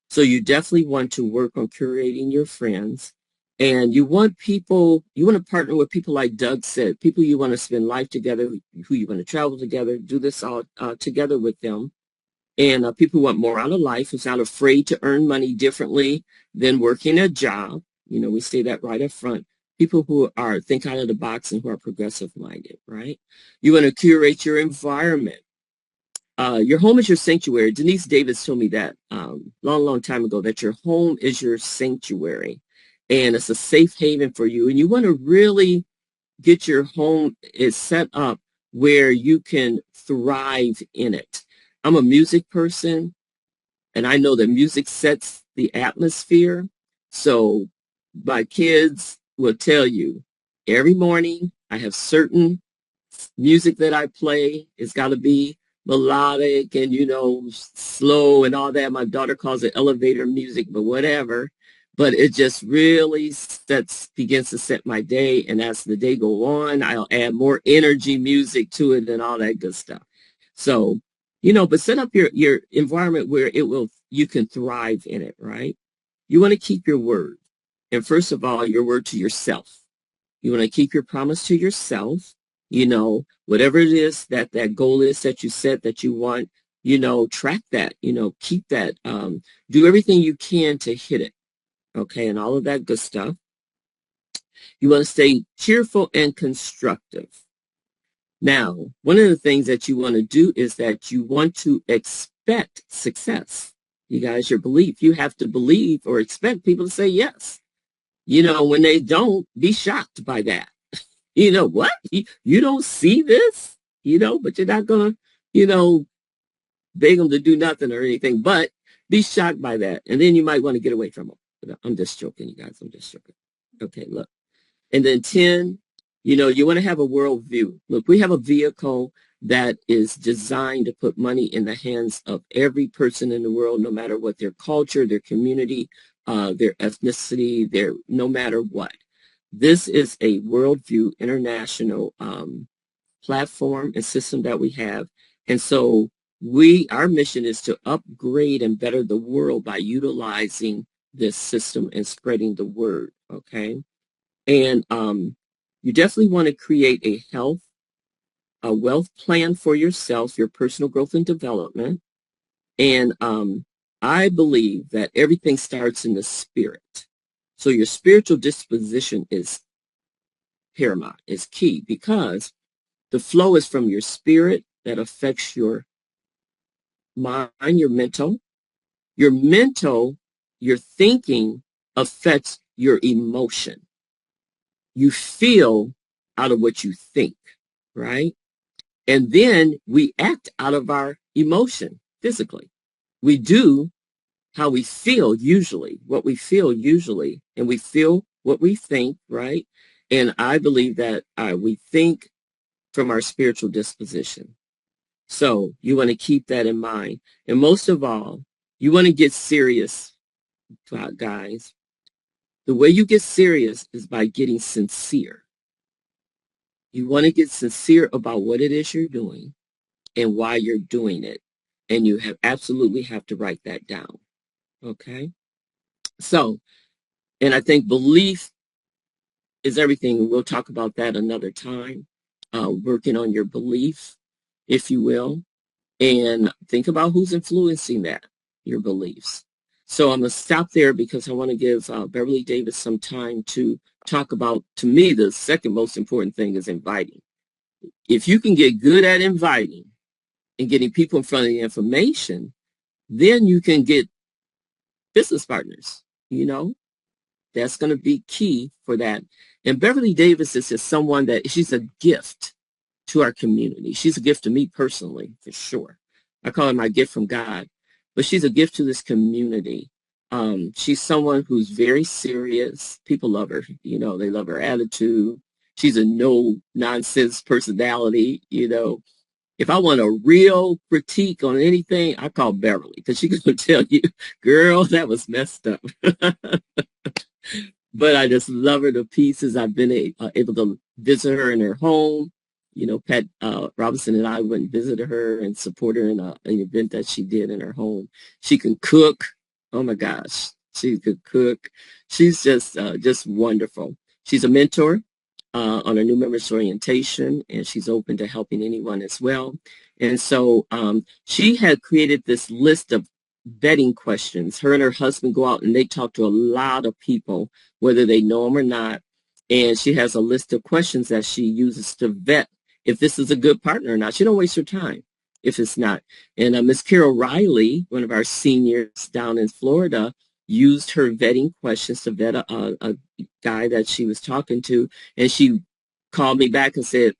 So you definitely want to work on curating your friends. And you want to partner with people like Doug said, people you want to spend life together, who you want to travel together, do this all together with them. And people who want more out of life, who's not afraid to earn money differently than working a job. We say that right up front. People who think out of the box and who are progressive minded, right? You want to curate your environment. Your home is your sanctuary. Denise Davis told me that long time ago, that your home is your sanctuary and it's a safe haven for you. And you want to really get your home is set up where you can thrive in it. I'm a music person, and I know that music sets the atmosphere. So my kids will tell you every morning I have certain music that I play. It's got to be melodic and, slow and all that. My daughter calls it elevator music, but whatever. But it just really begins to set my day. And as the day go on, I'll add more energy music to it and all that good stuff. So, but set up your environment where you can thrive in it, right? You want to keep your word. And first of all, your word to yourself. You want to keep your promise to yourself. Whatever it is that goal is that you set that you want, track that, keep that, do everything you can to hit it. Okay. And all of that good stuff. You want to stay cheerful and constructive. Now, one of the things that you want to do is that you want to expect success. You guys, your belief, you have to believe or expect people to say yes. When they don't, be shocked by that. What? You don't see this? But you're not going to, beg them to do nothing or anything, but be shocked by that. And then you might want to get away from them. I'm just joking, you guys. I'm just joking. Okay, look. And then 10, you want to have a worldview. Look, we have a vehicle that is designed to put money in the hands of every person in the world, no matter what their culture, their community, their ethnicity, no matter what. This is a worldview international platform and system that we have. And so our mission is to upgrade and better the world by utilizing this system and spreading the word. Okay. And you definitely want to create a wealth plan for yourself, your personal growth and development. And I believe that everything starts in the spirit. So your spiritual disposition is paramount, is key, because the flow is from your spirit that affects your mind, your mental. Your thinking affects your emotion. You feel out of what you think, right? And then we act out of our emotion physically. We do how we feel usually, what we feel usually, and we feel what we think, right? And I believe that we think from our spiritual disposition. So you want to keep that in mind. And most of all, you want to get serious, guys. The way you get serious is by getting sincere. You want to get sincere about what it is you're doing and why you're doing it. And you absolutely have to write that down. Okay? So, and I think belief is everything. We'll talk about that another time. Working on your belief, if you will, and think about who's influencing your beliefs. So I'm going to stop there because I want to give Beverly Davis some time to talk about, to me, the second most important thing is inviting. If you can get good at inviting and getting people in front of the information, then you can get business partners, That's going to be key for that. And Beverly Davis is just someone that she's a gift to our community. She's a gift to me personally, for sure. I call her my gift from God, but she's a gift to this community. She's someone who's very serious. People love her. They love her attitude. She's a no nonsense personality. If I want a real critique on anything, I call Beverly because she's going to tell you, girl, that was messed up. But I just love her to pieces. I've been able to visit her in her home. Pat Robinson and I went and visited her and support her in an event that she did in her home. She can cook. Oh my gosh, she could cook. She's just wonderful. She's a mentor on a new members orientation, and she's open to helping anyone as well. And so she had created this list of vetting questions. Her and her husband go out and they talk to a lot of people, whether they know them or not. And she has a list of questions that she uses to vet if this is a good partner or not. She don't waste her time if it's not. And Miss Carol Riley, one of our seniors down in Florida, used her vetting questions to vet a guy that she was talking to. And she called me back and said,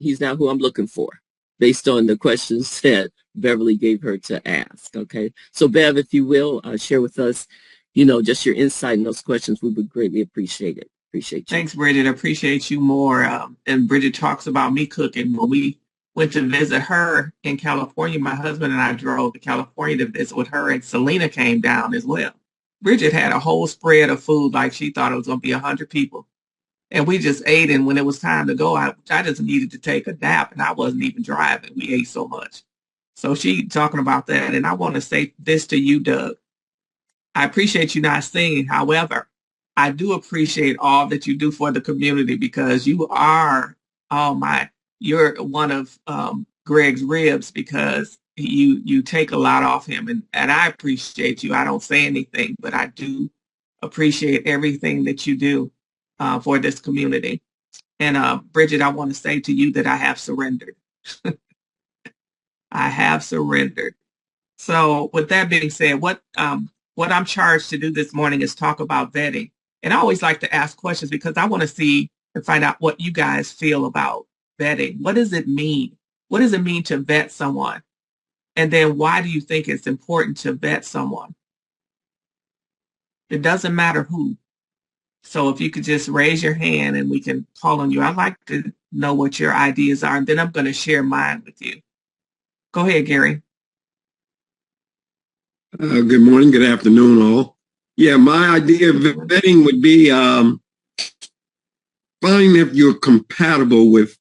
he's not who I'm looking for, based on the questions that Beverly gave her to ask. Okay. So Bev, if you will, share with us, just your insight in those questions, we would greatly appreciate it. Appreciate you. Thanks, Bridget. I appreciate you more. And Bridget talks about me cooking. When we went to visit her in California, my husband and I drove to California to visit with her, and Selena came down as well. Bridget had a whole spread of food like she thought it was going to be 100 people. And we just ate, and when it was time to go, I just needed to take a nap, and I wasn't even driving. We ate so much. So she talking about that, and I want to say this to you, Doug. I appreciate you not singing. However, I do appreciate all that you do for the community because you are, you're one of Greg's ribs because you take a lot off him, and I appreciate you. I don't say anything, but I do appreciate everything that you do for this community. And Bridget, I want to say to you that I have surrendered. I have surrendered. So with that being said, what I'm charged to do this morning is talk about vetting. And I always like to ask questions because I want to see and find out what you guys feel about vetting. What does it mean? What does it mean to vet someone? And then why do you think it's important to vet someone? It doesn't matter who. So if you could just raise your hand and we can call on you. I'd like to know what your ideas are, and then I'm going to share mine with you. Go ahead, Gary. Good morning, good afternoon, all. Yeah, my idea of vetting would be find if you're compatible with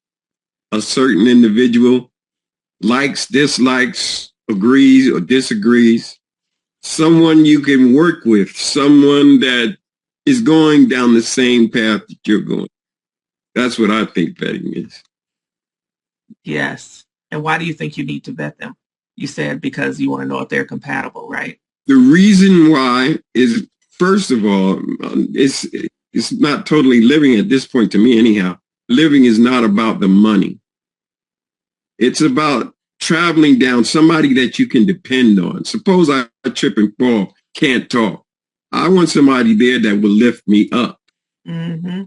a certain individual, likes, dislikes, agrees or disagrees, someone you can work with, someone that is going down the same path that you're going. That's what I think vetting is. Yes. And why do you think you need to vet them? You said because you want to know if they're compatible, right? The reason why is, first of all, it's not totally living at this point to me anyhow. Living is not about the money. It's about traveling down somebody that you can depend on. Suppose I trip and fall, can't talk. I want somebody there that will lift me up. Mm-hmm.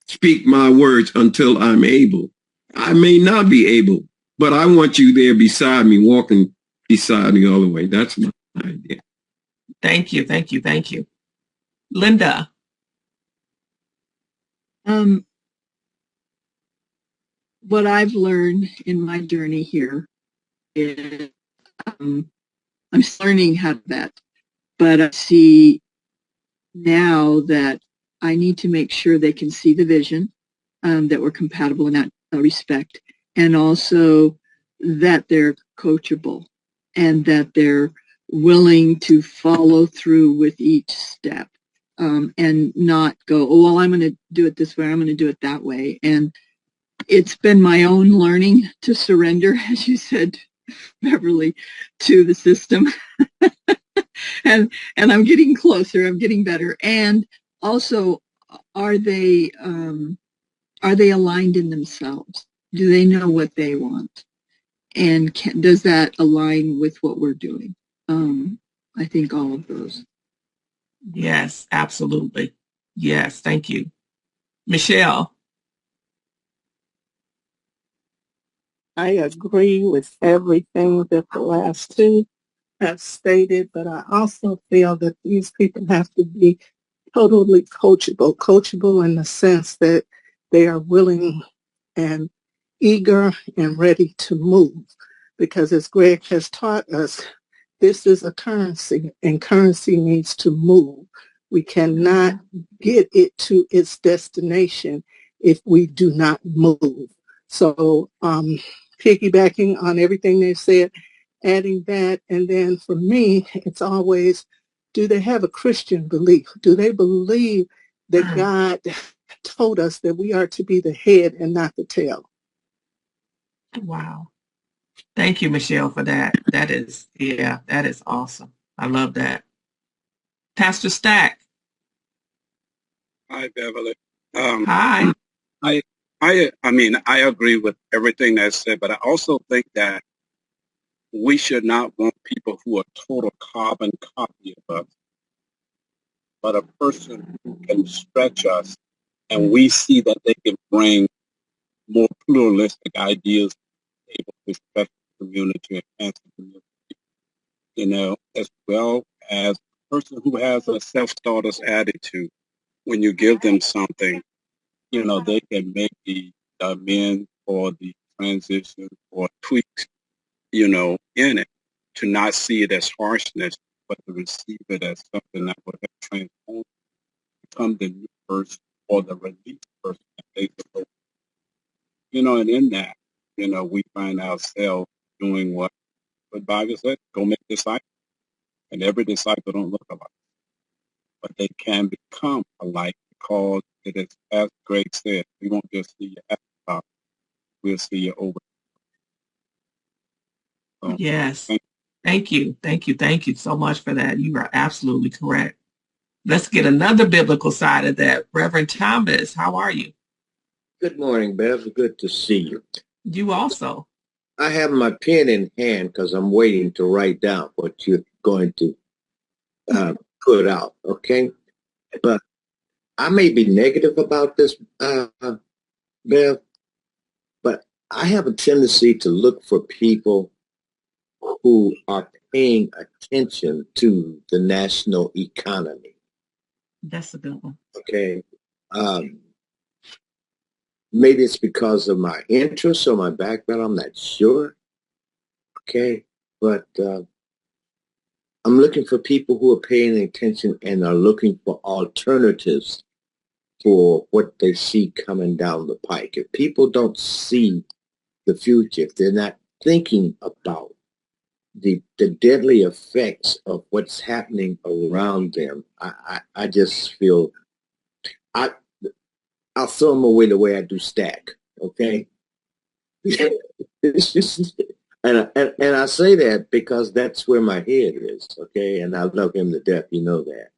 Speak my words until I'm able. I may not be able, but I want you there beside me, walking beside me all the way. That's my idea. Thank you, thank you, thank you. Linda. What I've learned in my journey here is I'm still learning how to vet, but I see now that I need to make sure they can see the vision, that we're compatible in that respect, and also that they're coachable and that they're willing to follow through with each step, and not go, oh, well, I'm going to do it this way, I'm going to do it that way. And it's been my own learning to surrender, as you said, Beverly, to the system. and I'm getting closer, I'm getting better. And also, are they aligned in themselves? Do they know what they want? And does that align with what we're doing? I think all of those. Yes, absolutely. Yes, thank you. Michelle. I agree with everything that the last two have stated, but I also feel that these people have to be totally coachable in the sense that they are willing and eager and ready to move. Because as Greg has taught us, this is a currency, and currency needs to move. We cannot get it to its destination if we do not move. So piggybacking on everything they said, adding that, and then for me, it's always, do they have a Christian belief? Do they believe that God told us that we are to be the head and not the tail? Wow. Thank you, Michelle, for that. That is awesome. I love that. Pastor Stack. Hi, Beverly. Hi. I agree with everything that's said, but I also think that we should not want people who are total carbon copy of us, but a person who can stretch us and we see that they can bring more pluralistic ideas able to stretch the community, enhance the community, as well as a person who has a self-starter's attitude. When you give them something, they can make the amend or the transition or tweaks, in it, to not see it as harshness, but to receive it as something that would have transformed, become the new person or the released person that they supposed and in that, we find ourselves doing what the Bible said, go make disciples. And every disciple don't look alike, but they can become alike because it is, as Greg said, we won't just see you at the top, we'll see you over. So, Yes. Thank you. Thank you. Thank you so much for that. You are absolutely correct. Let's get another biblical side of that. Reverend Thomas, how are you? Good morning, Bev. Good to see you. You also. I have my pen in hand because I'm waiting to write down what you're going to put out, okay? But I may be negative about this, Bev, but I have a tendency to look for people who are paying attention to the national economy. That's a good one. Okay? Um, maybe it's because of my interest or my background. I'm not sure. Okay. But I'm looking for people who are paying attention and are looking for alternatives for what they see coming down the pike. If people don't see the future, if they're not thinking about the deadly effects of what's happening around them, I just feel I I'll throw them away the way I do stack. Okay. It's just, and I say that because that's where my head is, okay? And I love him to death, you know that.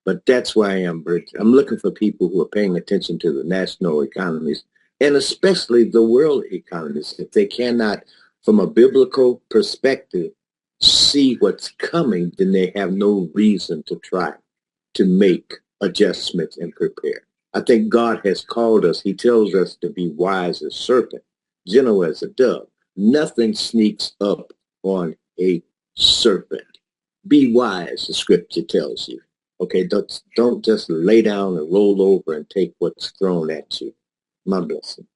But that's where I am, Bridgett. I'm looking for people who are paying attention to the national economies and especially the world economies. If they cannot, from a biblical perspective, see what's coming, then they have no reason to try to make adjustments and prepare. I think God has called us. He tells us to be wise as serpent, gentle as a dove. Nothing sneaks up on a serpent. Be wise, the scripture tells you. Okay, don't just lay down and roll over and take what's thrown at you. My blessing.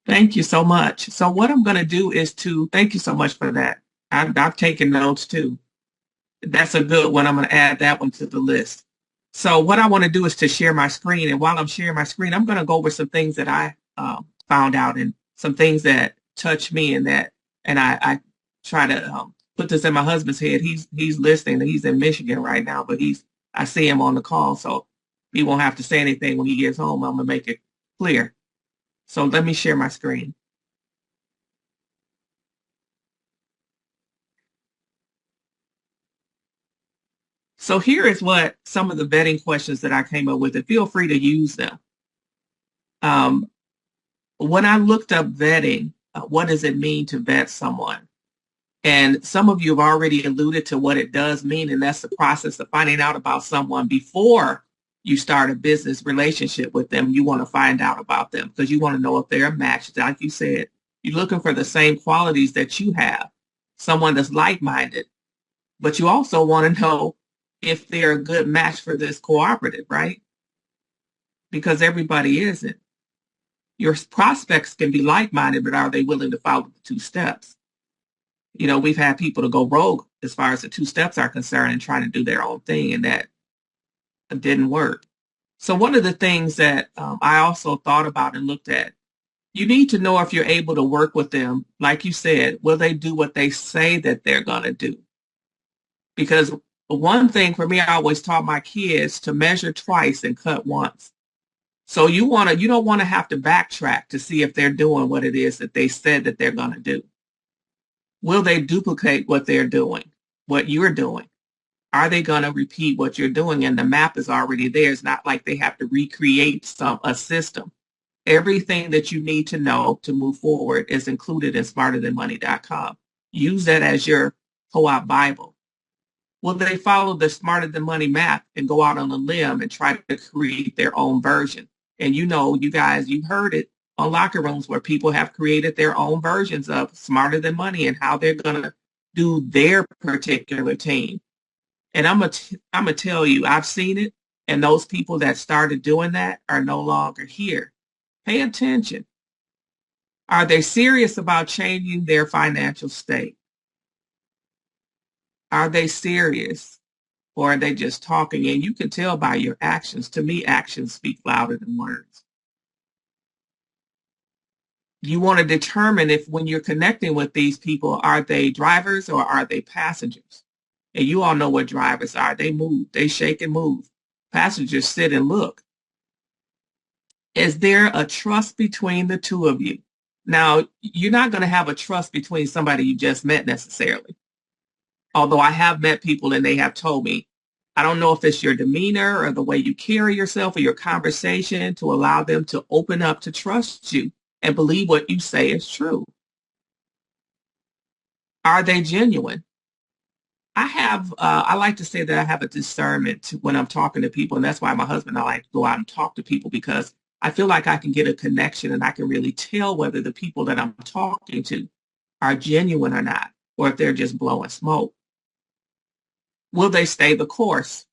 Thank you so much. So what I'm going to do is thank you so much for that. I've taken notes too. That's a good one. I'm going to add that one to the list. So what I want to do is to share my screen. And while I'm sharing my screen, I'm going to go over some things that I found out and some things that touch me and I try to put this in my husband's head. He's listening. He's in Michigan right now, but I see him on the call. So he won't have to say anything when he gets home. I'm going to make it clear. So let me share my screen. So here is what some of the vetting questions that I came up with, and feel free to use them. When I looked up vetting, what does it mean to vet someone? And some of you have already alluded to what it does mean, and that's the process of finding out about someone before you start a business relationship with them. You want to find out about them because you want to know if they're a match. Like you said, you're looking for the same qualities that you have, someone that's like-minded, but you also want to know if they're a good match for this cooperative, right? Because everybody isn't. Your prospects can be like-minded, but are they willing to follow the 2 steps? You know, we've had people to go rogue as far as the 2 steps are concerned and trying to do their own thing, and that didn't work. So one of the things that I also thought about and looked at, you need to know if you're able to work with them. Like you said, will they do what they say that they're going to do? Because one thing for me, I always taught my kids to measure twice and cut once. So you don't want to have to backtrack to see if they're doing what it is that they said that they're going to do. Will they duplicate what they're doing, what you're doing? Are they going to repeat what you're doing? And the map is already there. It's not like they have to recreate a system. Everything that you need to know to move forward is included in smarterthanmoney.com. Use that as your co-op Bible. Will they follow the Smarter Than Money map and go out on a limb and try to create their own version? And you know, you guys, you've heard it on locker rooms where people have created their own versions of Smarter Than Money and how they're going to do their particular team. And I'm gonna tell you, I've seen it, and those people that started doing that are no longer here. Pay attention. Are they serious about changing their financial state? Are they serious? Or are they just talking? And you can tell by your actions. To me, actions speak louder than words. You want to determine if when you're connecting with these people, are they drivers or are they passengers? And you all know what drivers are. They move, they shake and move. Passengers sit and look. Is there a trust between the 2 of you? Now, you're not going to have a trust between somebody you just met necessarily. Although I have met people and they have told me, I don't know if it's your demeanor or the way you carry yourself or your conversation to allow them to open up to trust you and believe what you say is true. Are they genuine? I like to say that I have a discernment when I'm talking to people, and that's why my husband and I like to go out and talk to people, because I feel like I can get a connection and I can really tell whether the people that I'm talking to are genuine or not, or if they're just blowing smoke. Will they stay the course?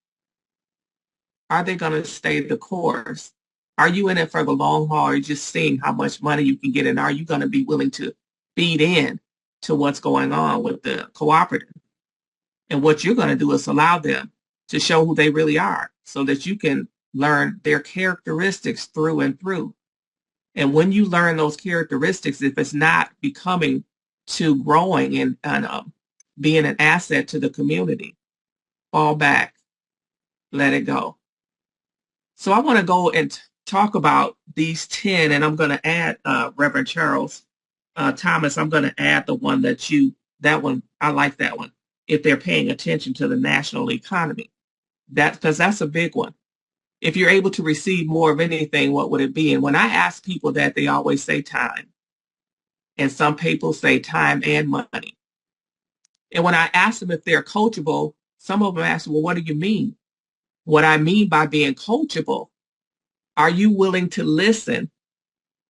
Are they going to stay the course? Are you in it for the long haul, or just seeing how much money you can get? And are you going to be willing to feed in to what's going on with the cooperative? And what you're going to do is allow them to show who they really are so that you can learn their characteristics through and through. And when you learn those characteristics, if it's not becoming to growing and being an asset to the community, fall back, let it go. So I want to go and talk about these 10, and I'm going to add Reverend Charles Thomas. I'm going to add the one that one, I like that one. If they're paying attention to the national economy, because that's a big one. If you're able to receive more of anything, what would it be? And when I ask people that, they always say time. And some people say time and money. And when I ask them if they're coachable, some of them ask, well, what do you mean? What I mean by being coachable, are you willing to listen?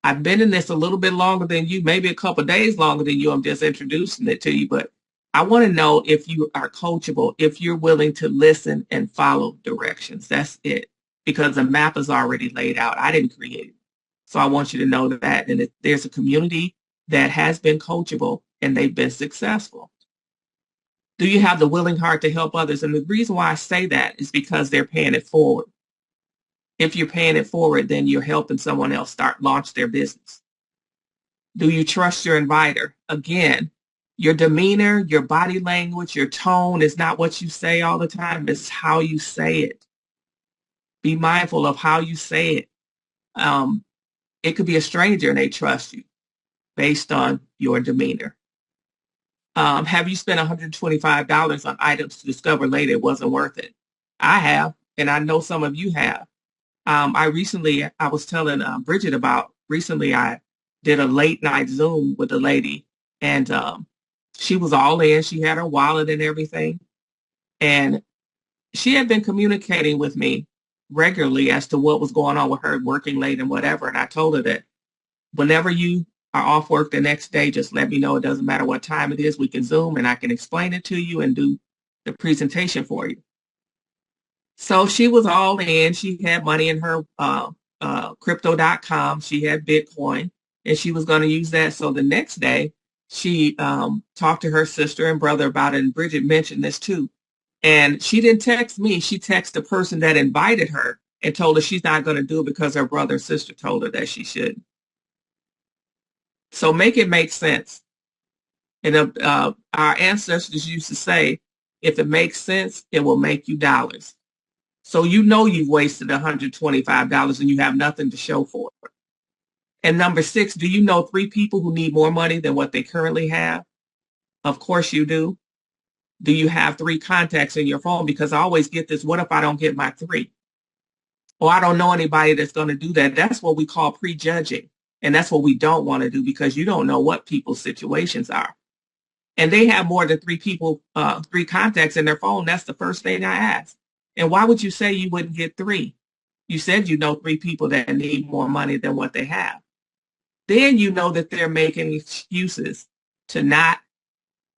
I've been in this a little bit longer than you, maybe a couple of days longer than you. I'm just introducing it to you, but I want to know if you are coachable, if you're willing to listen and follow directions. That's it, because the map is already laid out. I didn't create it. So I want you to know that. And if there's a community that has been coachable and they've been successful. Do you have the willing heart to help others? And the reason why I say that is because they're paying it forward. If you're paying it forward, then you're helping someone else launch their business. Do you trust your inviter? Again, your demeanor, your body language, your tone is not what you say all the time. It's how you say it. Be mindful of how you say it. It could be a stranger and they trust you based on your demeanor. Have you spent $125 on items to discover later it wasn't worth it? I have, and I know some of you have. I was telling Bridgett about, recently I did a late night Zoom with a lady, and she was all in. She had her wallet and everything. And she had been communicating with me regularly as to what was going on with her working late and whatever. And I told her that whenever you are off work the next day, just let me know. It doesn't matter what time it is. We can Zoom and I can explain it to you and do the presentation for you. So she was all in. She had money in her crypto.com. She had Bitcoin, and she was going to use that. So the next day, she talked to her sister and brother about it, and Bridgett mentioned this too. And she didn't text me. She texted the person that invited her and told her she's not going to do it because her brother and sister told her that she should. So make it make sense. And our ancestors used to say, if it makes sense, it will make you dollars. So you know you've wasted $125 and you have nothing to show for it. And number 6, do you know 3 people who need more money than what they currently have? Of course you do. Do you have 3 contacts in your phone? Because I always get this, what if I don't get my 3? Or I don't know anybody that's going to do that. That's what we call prejudging. And that's what we don't want to do, because you don't know what people's situations are. And they have more than 3 people, 3 contacts in their phone. That's the first thing I ask. And why would you say you wouldn't get 3? You said you know 3 people that need more money than what they have. Then you know that they're making excuses to not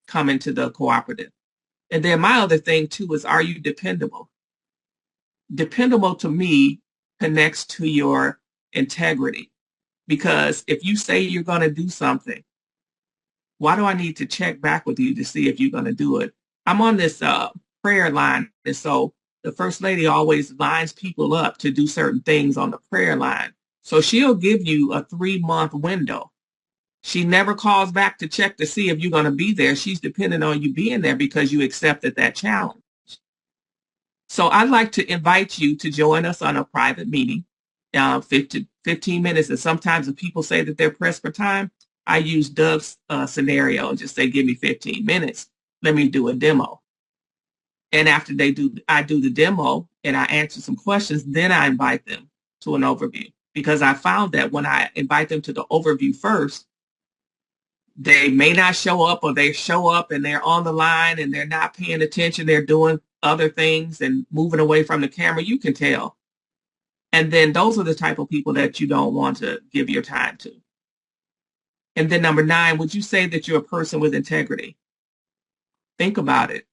come into the cooperative. And then my other thing too is, are you dependable? Dependable to me connects to your integrity. Because if you say you're going to do something, why do I need to check back with you to see if you're going to do it? I'm on this prayer line, and so the First Lady always lines people up to do certain things on the prayer line. So she'll give you a 3-month window. She never calls back to check to see if you're going to be there. She's dependent on you being there because you accepted that challenge. So I'd like to invite you to join us on a private meeting, 15 minutes. And sometimes if people say that they're pressed for time, I use Doug's scenario and just say, give me 15 minutes. Let me do a demo. And after I do the demo and I answer some questions, then I invite them to an overview. Because I found that when I invite them to the overview first, they may not show up, or they show up and they're on the line and they're not paying attention. They're doing other things and moving away from the camera. You can tell. And then those are the type of people that you don't want to give your time to. And then number 9, would you say that you're a person with integrity? Think about it.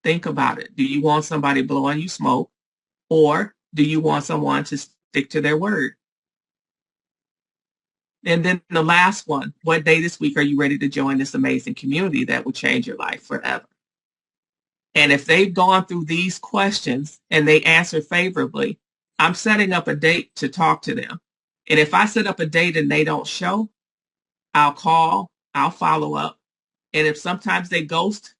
Think about it. Do you want somebody blowing you smoke, or do you want someone to stick to their word. And then the last one, what day this week are you ready to join this amazing community that will change your life forever? And if they've gone through these questions and they answer favorably, I'm setting up a date to talk to them. And if I set up a date and they don't show, I'll call, I'll follow up. And if sometimes they ghost,